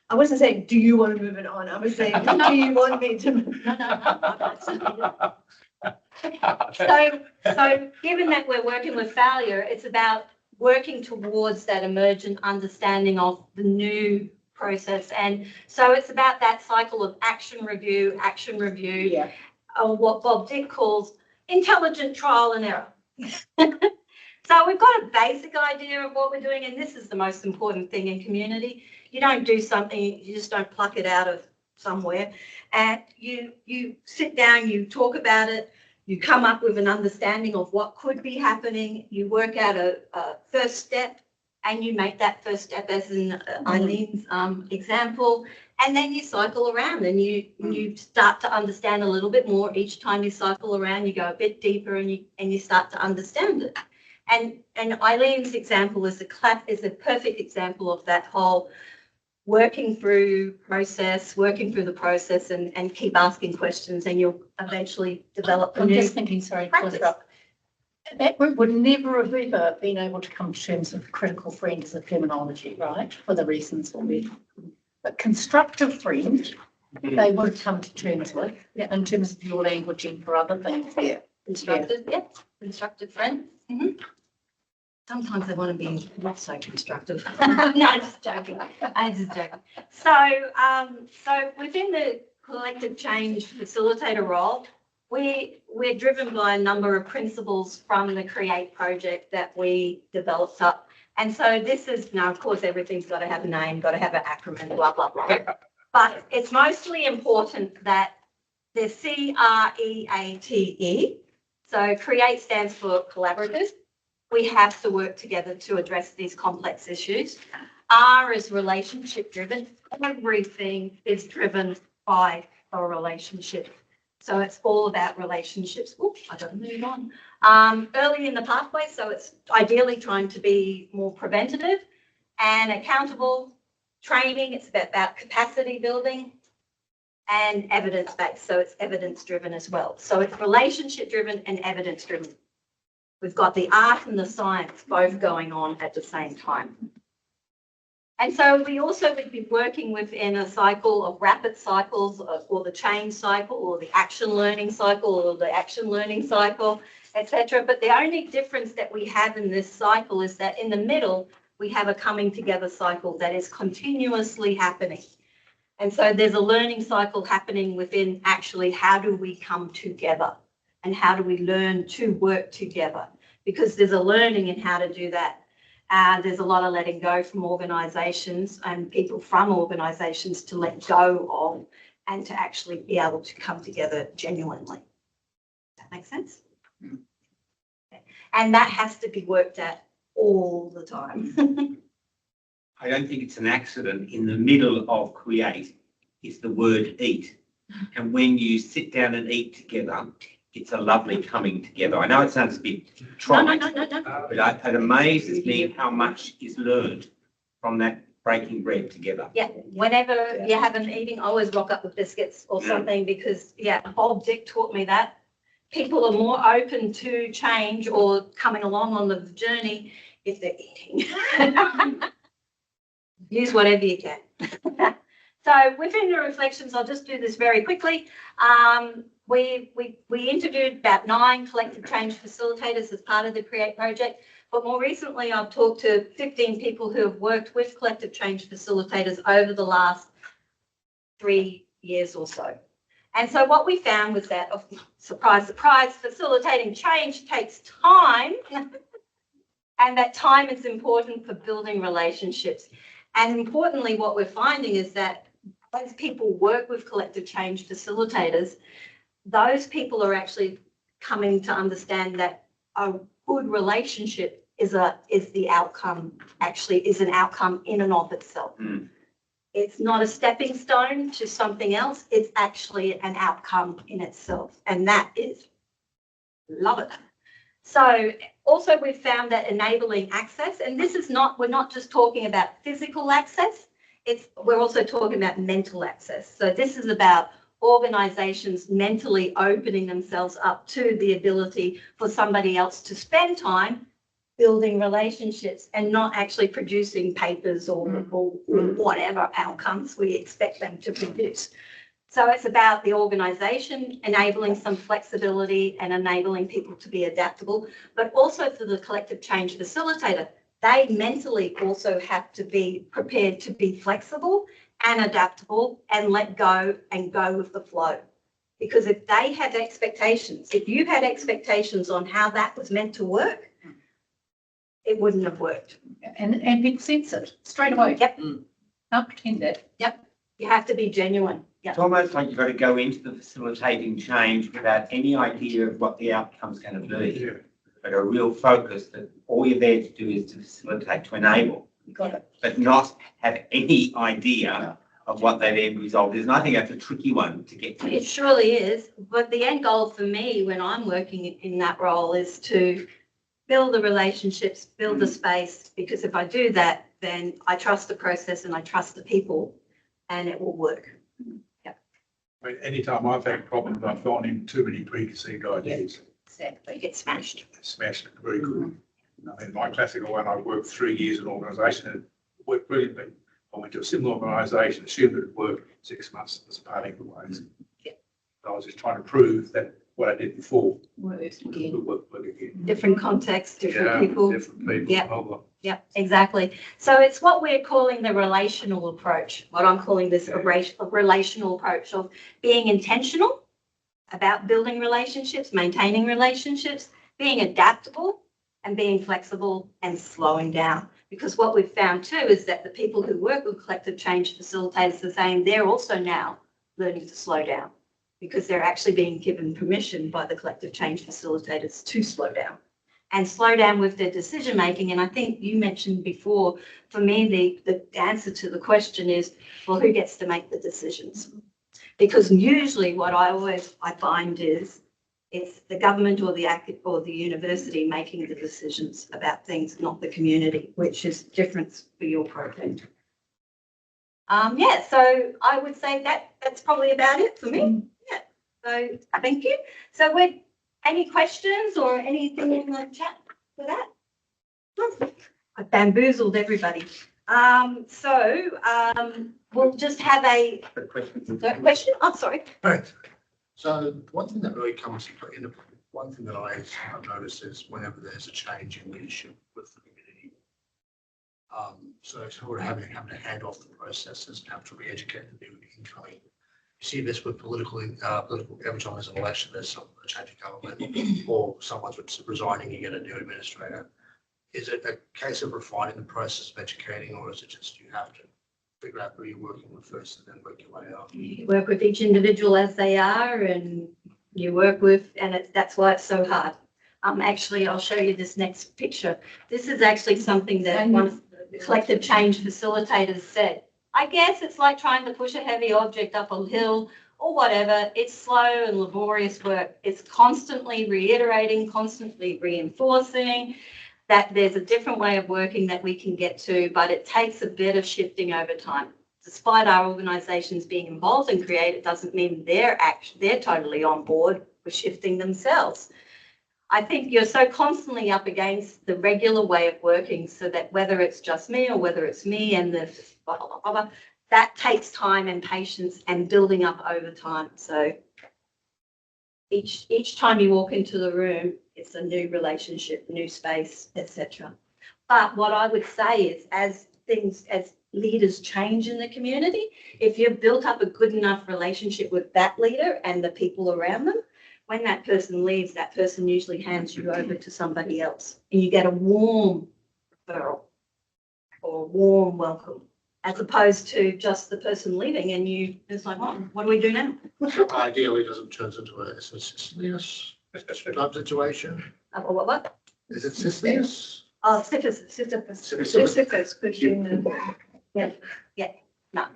Speaker 3: I wasn't saying, do you want to move it on? I was saying, do you want me to move?
Speaker 4: No. So given that we're working with failure, it's about working towards that emergent understanding of the new process. And so it's about that cycle of action review, or what Bob Dick calls intelligent trial and error. So we've got a basic idea of what we're doing, and this is the most important thing in community. You don't do something, you just don't pluck it out of somewhere. And you sit down, you talk about it, you come up with an understanding of what could be happening, you work out a first step, and you make that first step as in Eileen's example, and then you cycle around and you start to understand a little bit more. Each time you cycle around, you go a bit deeper and you start to understand it. And Eileen's example is a perfect example of that whole working through the process and keep asking questions, and you'll eventually develop a
Speaker 2: I'm
Speaker 4: new
Speaker 2: just thinking, sorry to
Speaker 4: practice.
Speaker 2: interrupt. That group would never have ever been able to come to terms with critical friend as a terminology, right? For the reasons that we, but constructive friend, they would have come to terms with in terms of your languaging for other things. Yeah.
Speaker 4: Constructive friends. Sometimes they want to be not so constructive. No, I'm just joking. So within the collective change facilitator role, we're driven by a number of principles from the CREATE project that we developed up. And so this is, now of course, everything's got to have a name, got to have an acronym, blah, blah, blah. But it's mostly important that the CREATE, so CREATE stands for collaborative. We have to work together to address these complex issues. R is relationship driven. Everything is driven by a relationship. So it's all about relationships. Oops, I got to move on. Early in the pathway, so it's ideally trying to be more preventative and accountable. Training, it's about capacity building, and evidence-based, so it's evidence-driven as well. So it's relationship-driven and evidence-driven. We've got the art and the science both going on at the same time. And so we also would be working within a cycle of rapid cycles, or the change cycle, or the action learning cycle, or the action learning cycle, etc. But the only difference that we have in this cycle is that in the middle, we have a coming together cycle that is continuously happening. And so there's a learning cycle happening within actually how do we come together and how do we learn to work together, because there's a learning in how to do that. There's a lot of letting go from organisations and people from organisations to let go of and to actually be able to come together genuinely. Does that make sense? Mm. Okay. And that has to be worked at all the time.
Speaker 10: I don't think it's an accident. In the middle of CREATE is the word eat. And when you sit down and eat together, it's a lovely coming together. I know it sounds a bit trite,
Speaker 4: No.
Speaker 10: but it amazes me how much is learned from that breaking bread together.
Speaker 4: Yeah, whenever you have an eating, I always rock up with biscuits or something because, Bob Dick taught me that. People are more open to change or coming along on the journey if they're eating. Use whatever you can. So within the reflections, I'll just do this very quickly. We interviewed about 9 collective change facilitators as part of the CREATE project, but more recently I've talked to 15 people who have worked with collective change facilitators over the last 3 years or so. And so what we found was that, surprise, surprise, facilitating change takes time, and that time is important for building relationships. And importantly, what we're finding is that as people work with collective change facilitators, those people are actually coming to understand that a good relationship is the outcome, actually is an outcome in and of itself. Mm. It's not a stepping stone to something else. It's actually an outcome in itself. And that is, love it. So also we've found that enabling access, and this is not, we're not just talking about physical access, we're also talking about mental access. So this is about organisations mentally opening themselves up to the ability for somebody else to spend time building relationships and not actually producing papers or whatever outcomes we expect them to produce. So it's about the organisation enabling some flexibility and enabling people to be adaptable, but also for the collective change facilitator, they mentally also have to be prepared to be flexible and adaptable and let go and go with the flow. Because if they had expectations, if you had expectations on how that was meant to work, it wouldn't have worked.
Speaker 2: And be censored straight away.
Speaker 4: Yep.
Speaker 2: Can't pretend it.
Speaker 4: Yep. You have to be genuine. Yep.
Speaker 10: It's almost like you've got to go into the facilitating change without any idea of what the outcome's going to be. but a real focus that all you're there to do is to facilitate, to enable,
Speaker 2: Got it.
Speaker 10: but not have any idea of what that end result is. And I think that's a tricky one to get to.
Speaker 4: It surely is, but the end goal for me when I'm working in that role is to build the relationships, build the space, because if I do that, then I trust the process and I trust the people and it will work.
Speaker 6: I mean, anytime I've had problems, I've gone in too many preconceived ideas,
Speaker 4: Exactly. Get smashed.
Speaker 6: smashed it very good. I mean, my classical one, I worked 3 years in an organisation and it worked brilliantly. I went to a similar organisation, assumed it would work 6 months, as parting the ways.
Speaker 4: Yeah.
Speaker 6: I was just trying to prove that what I did before
Speaker 2: Works
Speaker 6: would
Speaker 2: again.
Speaker 6: work again.
Speaker 4: Different contexts, different
Speaker 6: Yeah,
Speaker 4: people.
Speaker 6: different people.
Speaker 4: Yeah.
Speaker 6: blah, blah.
Speaker 4: Yep, exactly. So it's what we're calling the relational approach, what I'm calling this a relational approach of being intentional about building relationships, maintaining relationships, being adaptable and being flexible and slowing down. Because what we've found too is that the people who work with collective change facilitators are saying they're also now learning to slow down because they're actually being given permission by the collective change facilitators to slow down. And slow down with their decision making. And I think you mentioned before, for me, the answer to the question is, well, who gets to make the decisions? Because usually what I find is it's the government or the university making the decisions about things, not the community, which is different for your project. Yeah, so I would say that's probably about it for me. Yeah. So thank you. So any questions or anything in the chat for that? I bamboozled everybody. We'll just have a question. Oh, sorry.
Speaker 8: Right. So one thing that really comes in, one thing that I've noticed is whenever there's a change in leadership with the community, so we're having to hand off the processes and have to re-educate the new incoming. You see this with political every time there's an election, there's a change of government or someone's resigning, you get a new administrator. Is it a case of refining the process of educating, or is it just you have to figure out who you're working with first and then work your way up?
Speaker 4: You work with each individual as they are, and you work with, and that's why it's so hard. Actually, I'll show you this next picture. This is actually something that one of the collective change facilitators said. I guess it's like trying to push a heavy object up a hill or whatever. It's slow and laborious work. It's constantly reiterating, constantly reinforcing that there's a different way of working that we can get to, but it takes a bit of shifting over time. Despite our organisations being involved in Create, it doesn't mean they're totally on board with shifting themselves. I think you're so constantly up against the regular way of working, so that whether it's just me or whether it's me and the blah, blah, blah, blah, that takes time and patience and building up over time. So each time you walk into the room, it's a new relationship, new space, etc. But what I would say is, as leaders change in the community, if you've built up a good enough relationship with that leader and the people around them, when that person leaves, that person usually hands you over to somebody else, and you get a warm referral or a warm welcome, as opposed to just the person leaving and it's like, oh, what do we do now?
Speaker 8: Ideally, doesn't turn into a Sisyphus type situation.
Speaker 4: What?
Speaker 8: Is it Sisyphus?
Speaker 4: Oh, Sisyphus pushing. Yeah. No.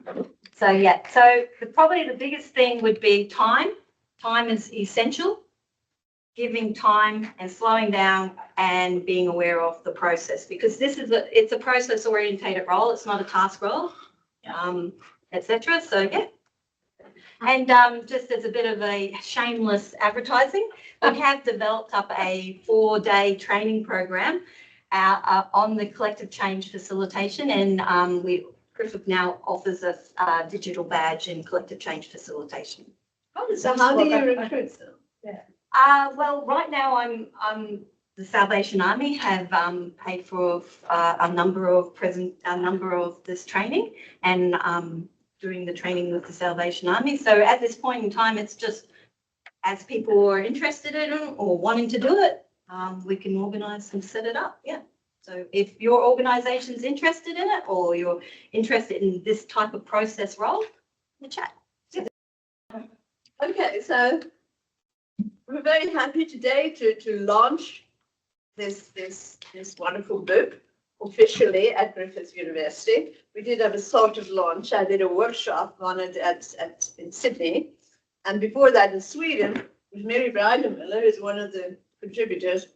Speaker 4: So probably the biggest thing would be time. Time is essential. Giving time and slowing down and being aware of the process, because it's a process orientated role. It's not a task role, etc. So yeah. And just as a bit of a shameless advertising, we have developed up a 4-day training program on the collective change facilitation, and Griffith now offers us a digital badge in collective change facilitation.
Speaker 3: So how do you recruit them?
Speaker 4: Well, right now I'm the Salvation Army have paid for a number of this training, and doing the training with the Salvation Army. So at this point in time, it's just as people are interested in it or wanting to do it, we can organise and set it up. Yeah. So if your organisation's interested in it or you're interested in this type of process role, the chat.
Speaker 3: Okay, so we're very happy today to launch this wonderful book officially at Griffith University. We did have a sort of launch. I did a workshop on it in Sydney. And before that in Sweden, with Mary Breidenmiller, who's one of the contributors,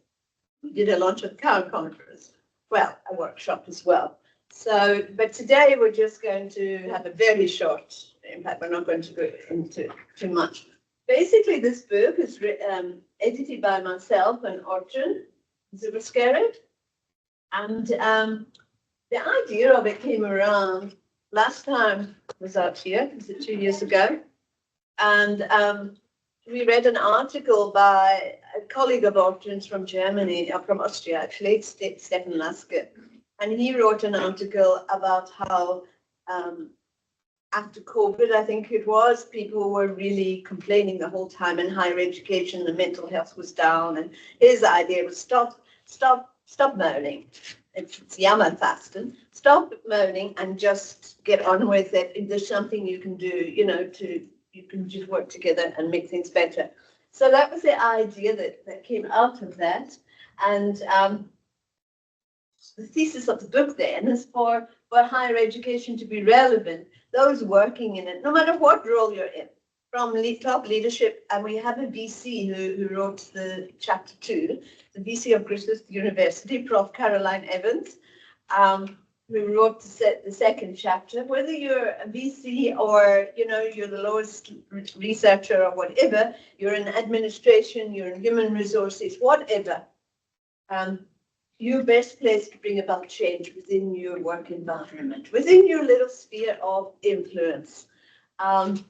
Speaker 3: we did a launch at the Cowan Conference. Well, a workshop as well. So, but today we're just going to have a very short impact. We're not going to go into too much. Basically, this book is edited by myself and Ortrun, Zuber-Skerritt. And the idea of it came around last time I was out here, was it 2 years ago? And we read an article by a colleague of Ortrun's from Germany, or from Austria actually, Stefan Laske. And he wrote an article about how after COVID, I think it was, people were really complaining the whole time in higher education, the mental health was down. And his idea was stop moaning. It's jammerfasten. Stop moaning and just get on with it. If there's something you can do, you can just work together and make things better. So that was the idea that came out of that. And the thesis of the book then is for higher education to be relevant, those working in it, no matter what role you're in, from top leadership. And we have a VC who wrote the chapter 2, the VC of Griffith University, Prof. Caroline Evans, who wrote the second chapter. Whether you're a VC or, you're the lowest researcher or whatever, you're in administration, you're in human resources, whatever, you're best placed to bring about change within your work environment, within your little sphere of influence. And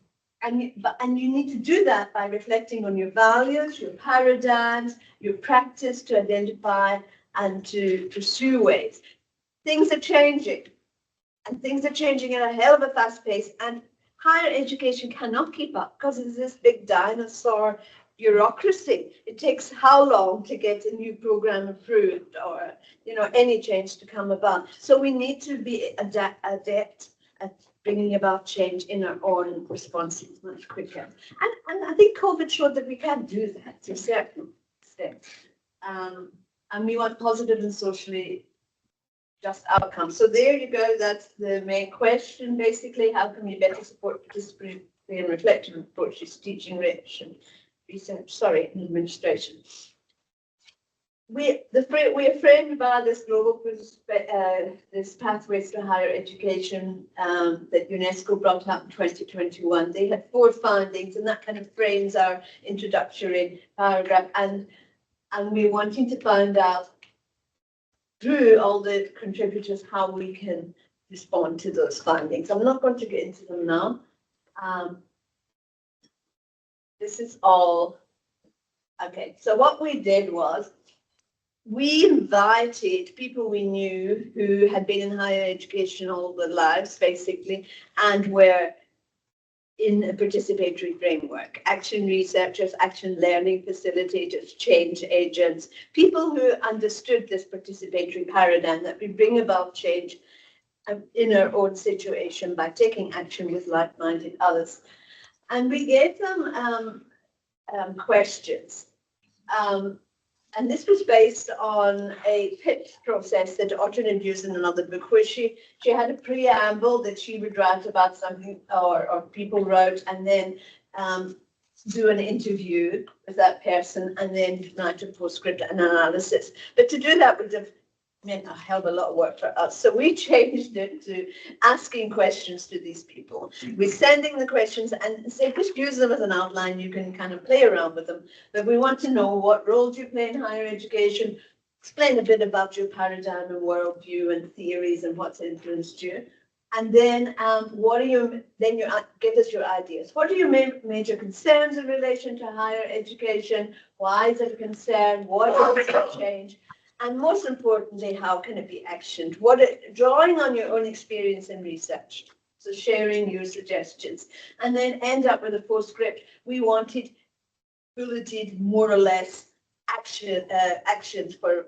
Speaker 3: you need to do that by reflecting on your values, your paradigms, your practice to identify and to pursue ways. Things are changing, and things are changing at a hell of a fast pace, and higher education cannot keep up because it's this big dinosaur bureaucracy. It takes how long to get a new program approved or, any change to come about. So we need to be adept at bringing about change in our own responses much quicker. And I think COVID showed that we can do that to a certain extent. And we want positive and socially just outcomes. So there you go. That's the main question, basically. How can we better support participatory and reflective approaches, teaching rich and research, and administration. We are framed by this global this pathways to higher education that UNESCO brought up in 2021. They had 4 findings, and that kind of frames our introductory paragraph. And we're wanting to find out through all the contributors how we can respond to those findings. I'm not going to get into them now. This is all. Okay, so what we did was we invited people we knew who had been in higher education all their lives, basically, and were in a participatory framework. Action researchers, action learning facilitators, change agents, people who understood this participatory paradigm that we bring about change in our own situation by taking action with like-minded others. And we gave them questions. And this was based on a pitch process that Ortrun had used in another book, where she had a preamble that she would write about something, or people wrote, and then do an interview with that person, and then write a postscript and analysis. But to do that would have meant a hell of a lot of work for us. So we changed it to asking questions to these people. We're sending the questions and say, just use them as an outline. You can kind of play around with them. But we want to know what role do you play in higher education? Explain a bit about your paradigm and worldview and theories and what's influenced you. And then you give us your ideas. What are your major concerns in relation to higher education? Why is it a concern? What does it change? And most importantly, how can it be actioned? Drawing on your own experience and research. So sharing your suggestions. And then end up with a postscript. We wanted bulleted more or less actions for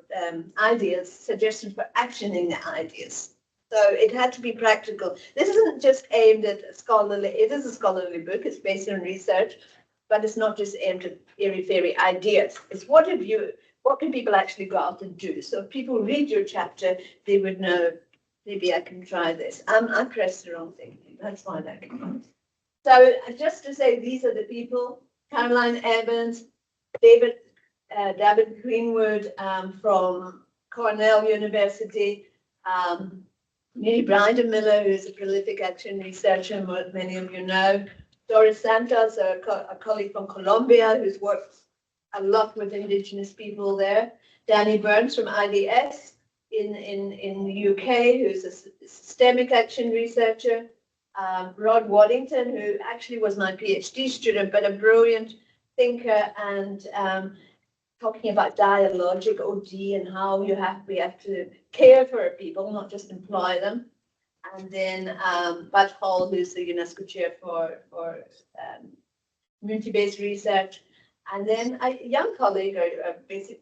Speaker 3: ideas, suggestions for actioning the ideas. So it had to be practical. This isn't just aimed at scholarly, it is a scholarly book, it's based on research, but it's not just aimed at airy-fairy ideas. It's what what can people actually go out and do? So if people read your chapter, they would know, maybe I can try this. I pressed the wrong thing. That's why that came out. So just to say, these are the people: Caroline Evans, David Greenwood from Cornell University, Mary Brandon Miller, who's a prolific action researcher, many of you know. Doris Santos, a colleague from Colombia, who's worked a lot with Indigenous people there. Danny Burns from IDS in the UK, who's a systemic action researcher. Rod Waddington, who actually was my PhD student, but a brilliant thinker and talking about dialogic OD and how we have to care for people, not just employ them. And then Bud Hall, who's the UNESCO chair for community-based research. And then a young colleague, a basic,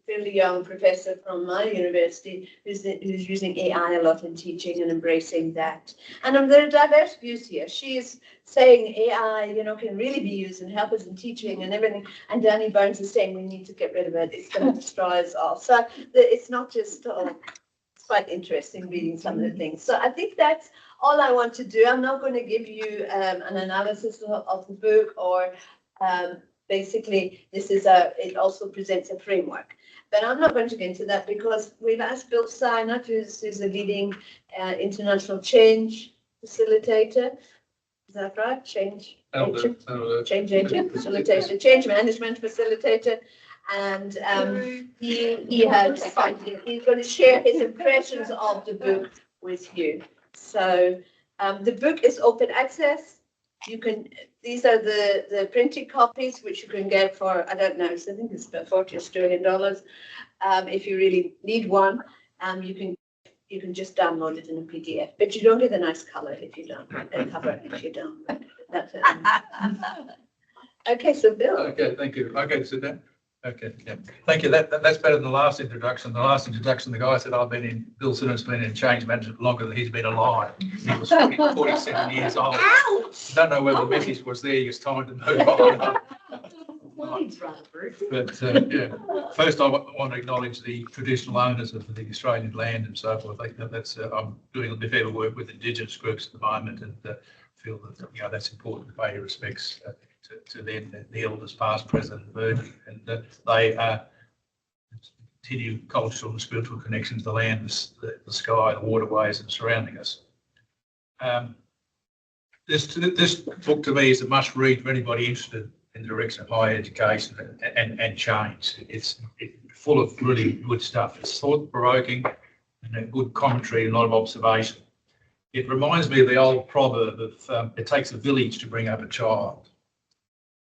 Speaker 3: fairly young professor from my university, who's using AI a lot in teaching and embracing that. And there are diverse views here. She is saying AI, can really be used and help us in teaching and everything. And Danny Burns is saying we need to get rid of it. It's going to destroy us all. So it's not just, it's quite interesting reading some of the things. So I think that's all I want to do. I'm not going to give you an analysis of the book or basically, it also presents a framework. But I'm not going to get into that because we've asked Bill Synnot, who's a leading international change facilitator. Is that right? Change agent, facilitator, change management facilitator. And he's going to share his impressions of the book with you. So the book is open access. These are the printed copies, which you can get for, I don't know, so I think it's about $40 Australian. If you really need one, you can just download it in a PDF, but you don't get a nice color if you don't, and cover if you don't. That's it. Okay, so Bill.
Speaker 6: Okay, thank you. Okay, sit down. Okay, yeah. Thank you. That's better than the last introduction. The last introduction, the guy said, Bill Synnot's been in change management longer than he's been alive. He was 47 years old. Ouch! Don't know whether the message was there. It's time to move on. But yeah, first I want to acknowledge the traditional owners of the Australian land and so forth. I think that's I'm doing a bit of work with Indigenous groups at the moment, and feel that that's important to pay your respects to them, the elders past, present, and emerging, and they continue cultural and spiritual connections to the land, the sky, the waterways, and surrounding us. This book to me is a must read for anybody interested in the direction of higher education and change. It's full of really good stuff. It's thought-provoking and a good commentary and a lot of observation. It reminds me of the old proverb of it takes a village to bring up a child.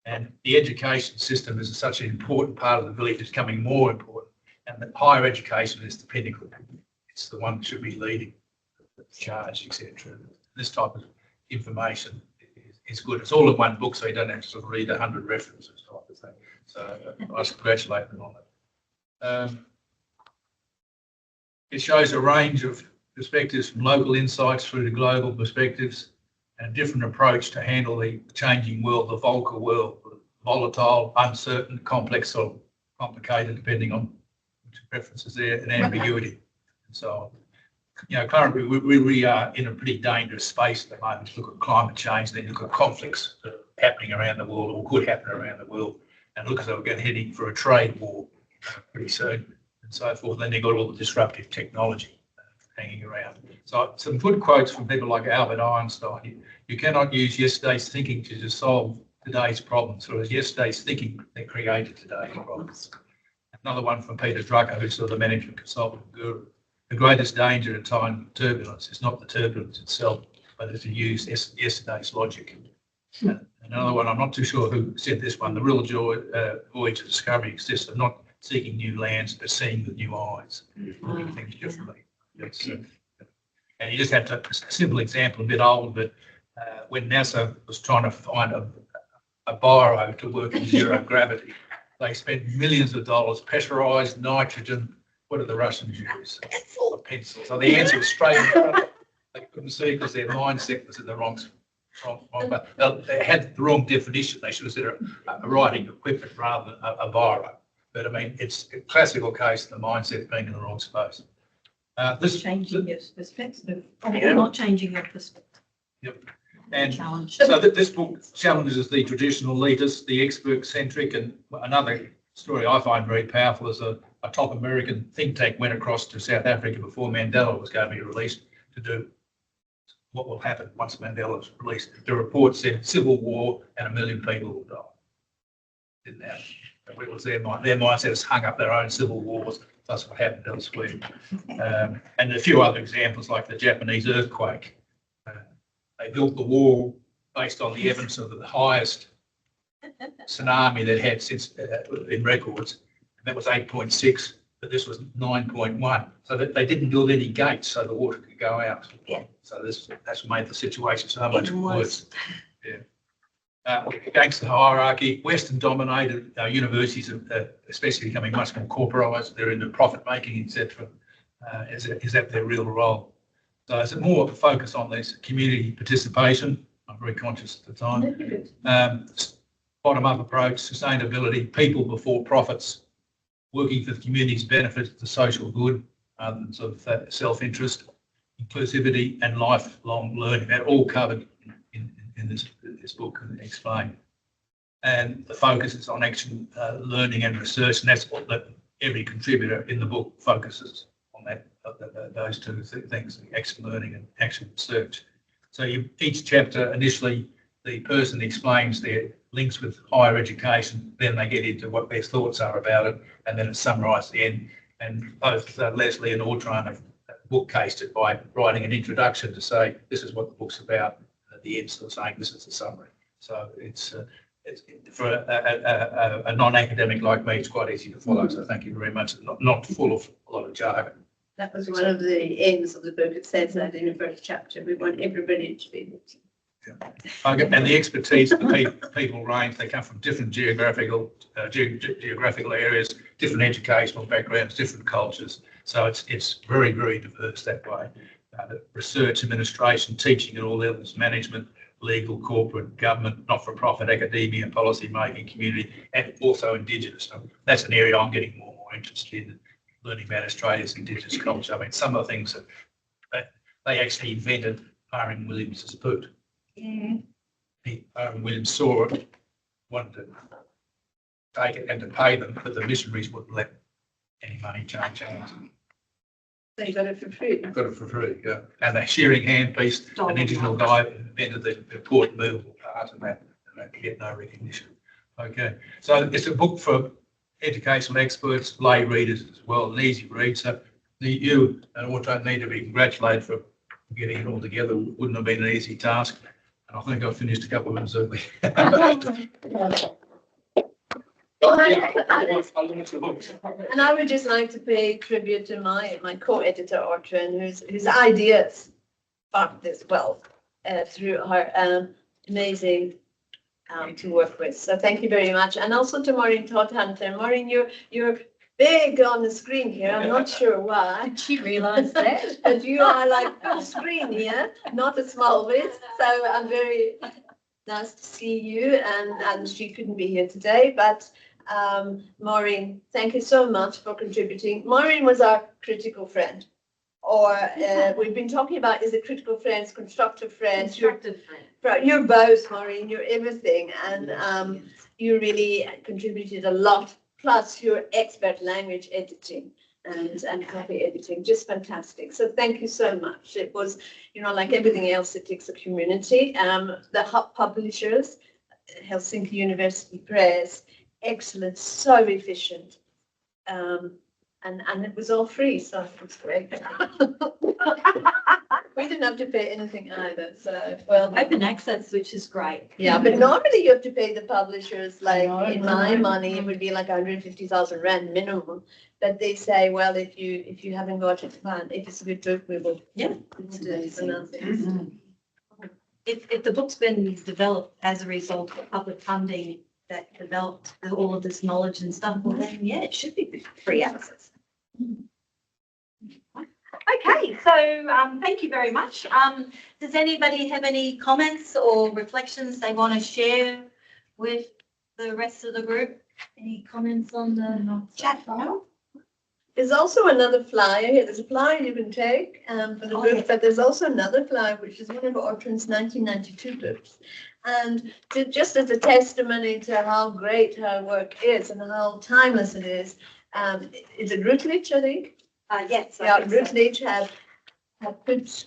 Speaker 6: And the education system is such an important part of the village. It's becoming more important. And the higher education is the pinnacle. It's the one that should be leading the charge, etc. This type of information is good. It's all in one book, so you don't have to sort of read 100 references type of thing. So I congratulate them on it. It shows a range of perspectives from local insights through to global perspectives, and a different approach to handle the changing world, the VUCA world, volatile, uncertain, complex, or complicated, depending on which preferences there, and ambiguity, and so on. Currently we are in a pretty dangerous space at the moment. To look at climate change, then look at conflicts that are happening around the world or could happen around the world, and look as though we're heading for a trade war pretty soon, and so forth. Then you've got all the disruptive technology hanging around. So some good quotes from people like Albert Einstein. You cannot use yesterday's thinking to just solve today's problems, or as yesterday's thinking that created today's problems. Another one from Peter Drucker, who's sort of the management consultant guru. The greatest danger in time of turbulence is not the turbulence itself, but it's to use yesterday's logic. And another one, I'm not too sure who said this one, the real voyage of discovery exists of not seeking new lands, but seeing with new eyes, looking at things differently. And you just have to, a simple example, a bit old, but when NASA was trying to find a biro to work in zero gravity, they spent millions of dollars, pressurized nitrogen. What did the Russians use? A pencil. So the answer was straight in front. They couldn't see because their mindset was in the wrong but they had the wrong definition. They should have said a writing equipment rather than a biro. But I mean, it's a classical case of the mindset being in the wrong space.
Speaker 4: Changing your perspective,
Speaker 6: Yeah.
Speaker 4: or not changing your perspective.
Speaker 6: And
Speaker 4: Challenge.
Speaker 6: so this book challenges the traditional leaders, the expert-centric, and another story I find very powerful is a top American think tank went across to South Africa before Mandela was going to be released to do what will happen once Mandela's released. The report said civil war and 1 million people will die. Didn't happen. It was their mindset has hung up their own civil wars. That's what happened elsewhere. And a few other examples like the Japanese earthquake. They built the wall based on the evidence of the highest tsunami they'd had since in records. That was 8.6, but this was 9.1. So that they didn't build any gates so the water could go out.
Speaker 4: Yeah.
Speaker 6: So that's made the situation so much worse. Yeah. Against the hierarchy, Western dominated universities are especially becoming much more corporatised. They're into profit making, etc. Is that their real role? So is it more of a focus on this community participation? I'm very conscious at the time. Bottom-up approach, sustainability, people before profits, working for the community's benefit, the social good, rather than sort of self-interest, inclusivity and lifelong learning. They're all covered in this book and explained. And the focus is on action, learning and research, and that's what every contributor in the book focuses on, that those two things, action learning and action research. So each chapter, initially, the person explains their links with higher education, then they get into what their thoughts are about it, and then it's summarised at the end. And both Lesley and Ortrun have bookcased it by writing an introduction to say, this is what the book's about, and at the end sort of saying, this is the summary. So it's for a non-academic like me, it's quite easy to follow, so thank you very much. Not full of a lot of jargon.
Speaker 3: That was one of the aims of the book. It says that in the first chapter. We want everybody to be able to.
Speaker 6: Yeah. And the expertise of the people range. They come from different geographical areas, different educational backgrounds, different cultures. So it's very, very diverse that way. Research, administration, teaching at all levels, management, legal, corporate, government, not-for-profit, academia, policy making, community, and also Indigenous. So that's an area I'm getting more and more interested in, learning about Australia's Indigenous culture. I mean, some of the things that they actually invented R.M. Williams' boot. R.M. Williams saw it, wanted to take it and to pay them, but the missionaries wouldn't let any money change hands.
Speaker 3: They got it for free.
Speaker 6: Got it for free, yeah. And the shearing hand piece, an Indigenous guy invented the port movable part and that get no recognition. Okay, so it's a book for educational experts, lay readers as well, an easy read. So you and Ortrun need to be congratulated for getting it all together. Wouldn't have been an easy task. And I think I finished a couple of minutes early.
Speaker 3: And I would just like to pay tribute to my co-editor, Ortrun, whose ideas sparked this wealth through her amazing to work with. So thank you very much. And also to Maureen Todd-Hunter. Maureen, you're big on the screen here. I'm not sure why.
Speaker 2: Did she realise that?
Speaker 3: But you are like full screen here, not a small bit. So I'm very nice to see you. And she couldn't be here today, but Maureen, thank you so much for contributing. Maureen was our critical friend, or we've been talking about, is it critical friends, constructive friends?
Speaker 2: Constructive friend.
Speaker 3: You're both, Maureen, you're everything, and you really contributed a lot, plus your expert language editing and copy editing, just fantastic. So thank you so much. It was, like everything else, it takes a community. The hub publishers, Helsinki University Press, excellent, so efficient, and it was all free, so it was great. We didn't have to pay anything either, so
Speaker 4: Open access, which is great.
Speaker 3: yeah. But normally you have to pay the publishers, like in my money, it would be like 150,000 rand minimum. But they say, well, if you haven't got it, fine. If it's a good book, we will.
Speaker 4: Yeah,
Speaker 3: do it for nothing.
Speaker 4: If the book's been developed as a result of public funding that developed all of this knowledge and stuff, well then, yeah, it should be free access. Okay, so thank you very much. Does anybody have any comments or reflections they want to share with the rest of the group
Speaker 5: Any comments on the chat? No?
Speaker 3: There's also another flyer here. There's a flyer you can take for the book, but there's also another flyer, which is one of Ortrun's 1992 books. And just as a testimony to how great her work is and how timeless it is it Routledge, I think?
Speaker 4: Yes.
Speaker 3: Yeah, Routledge have put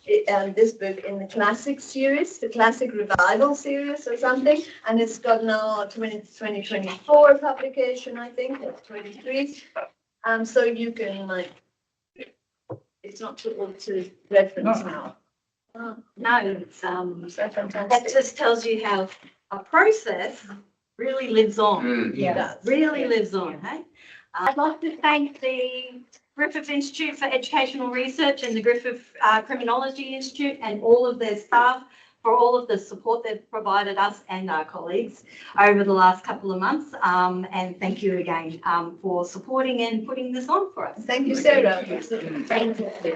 Speaker 3: this book in the classic series, the classic revival series or something, and it's got now 2024 publication, I think, or 23. So you can it's not too old to reference now.
Speaker 4: No, it's
Speaker 3: So
Speaker 4: that
Speaker 3: fantastic.
Speaker 4: just tells you how a process really lives on.
Speaker 3: Yeah.
Speaker 4: Really lives on, hey? I'd like to thank the Griffith Institute for Educational Research and the Griffith Criminology Institute and all of their staff for all of the support they've provided us and our colleagues over the last couple of months. And thank you again for supporting and putting this on for us.
Speaker 3: Thank you, Sarah.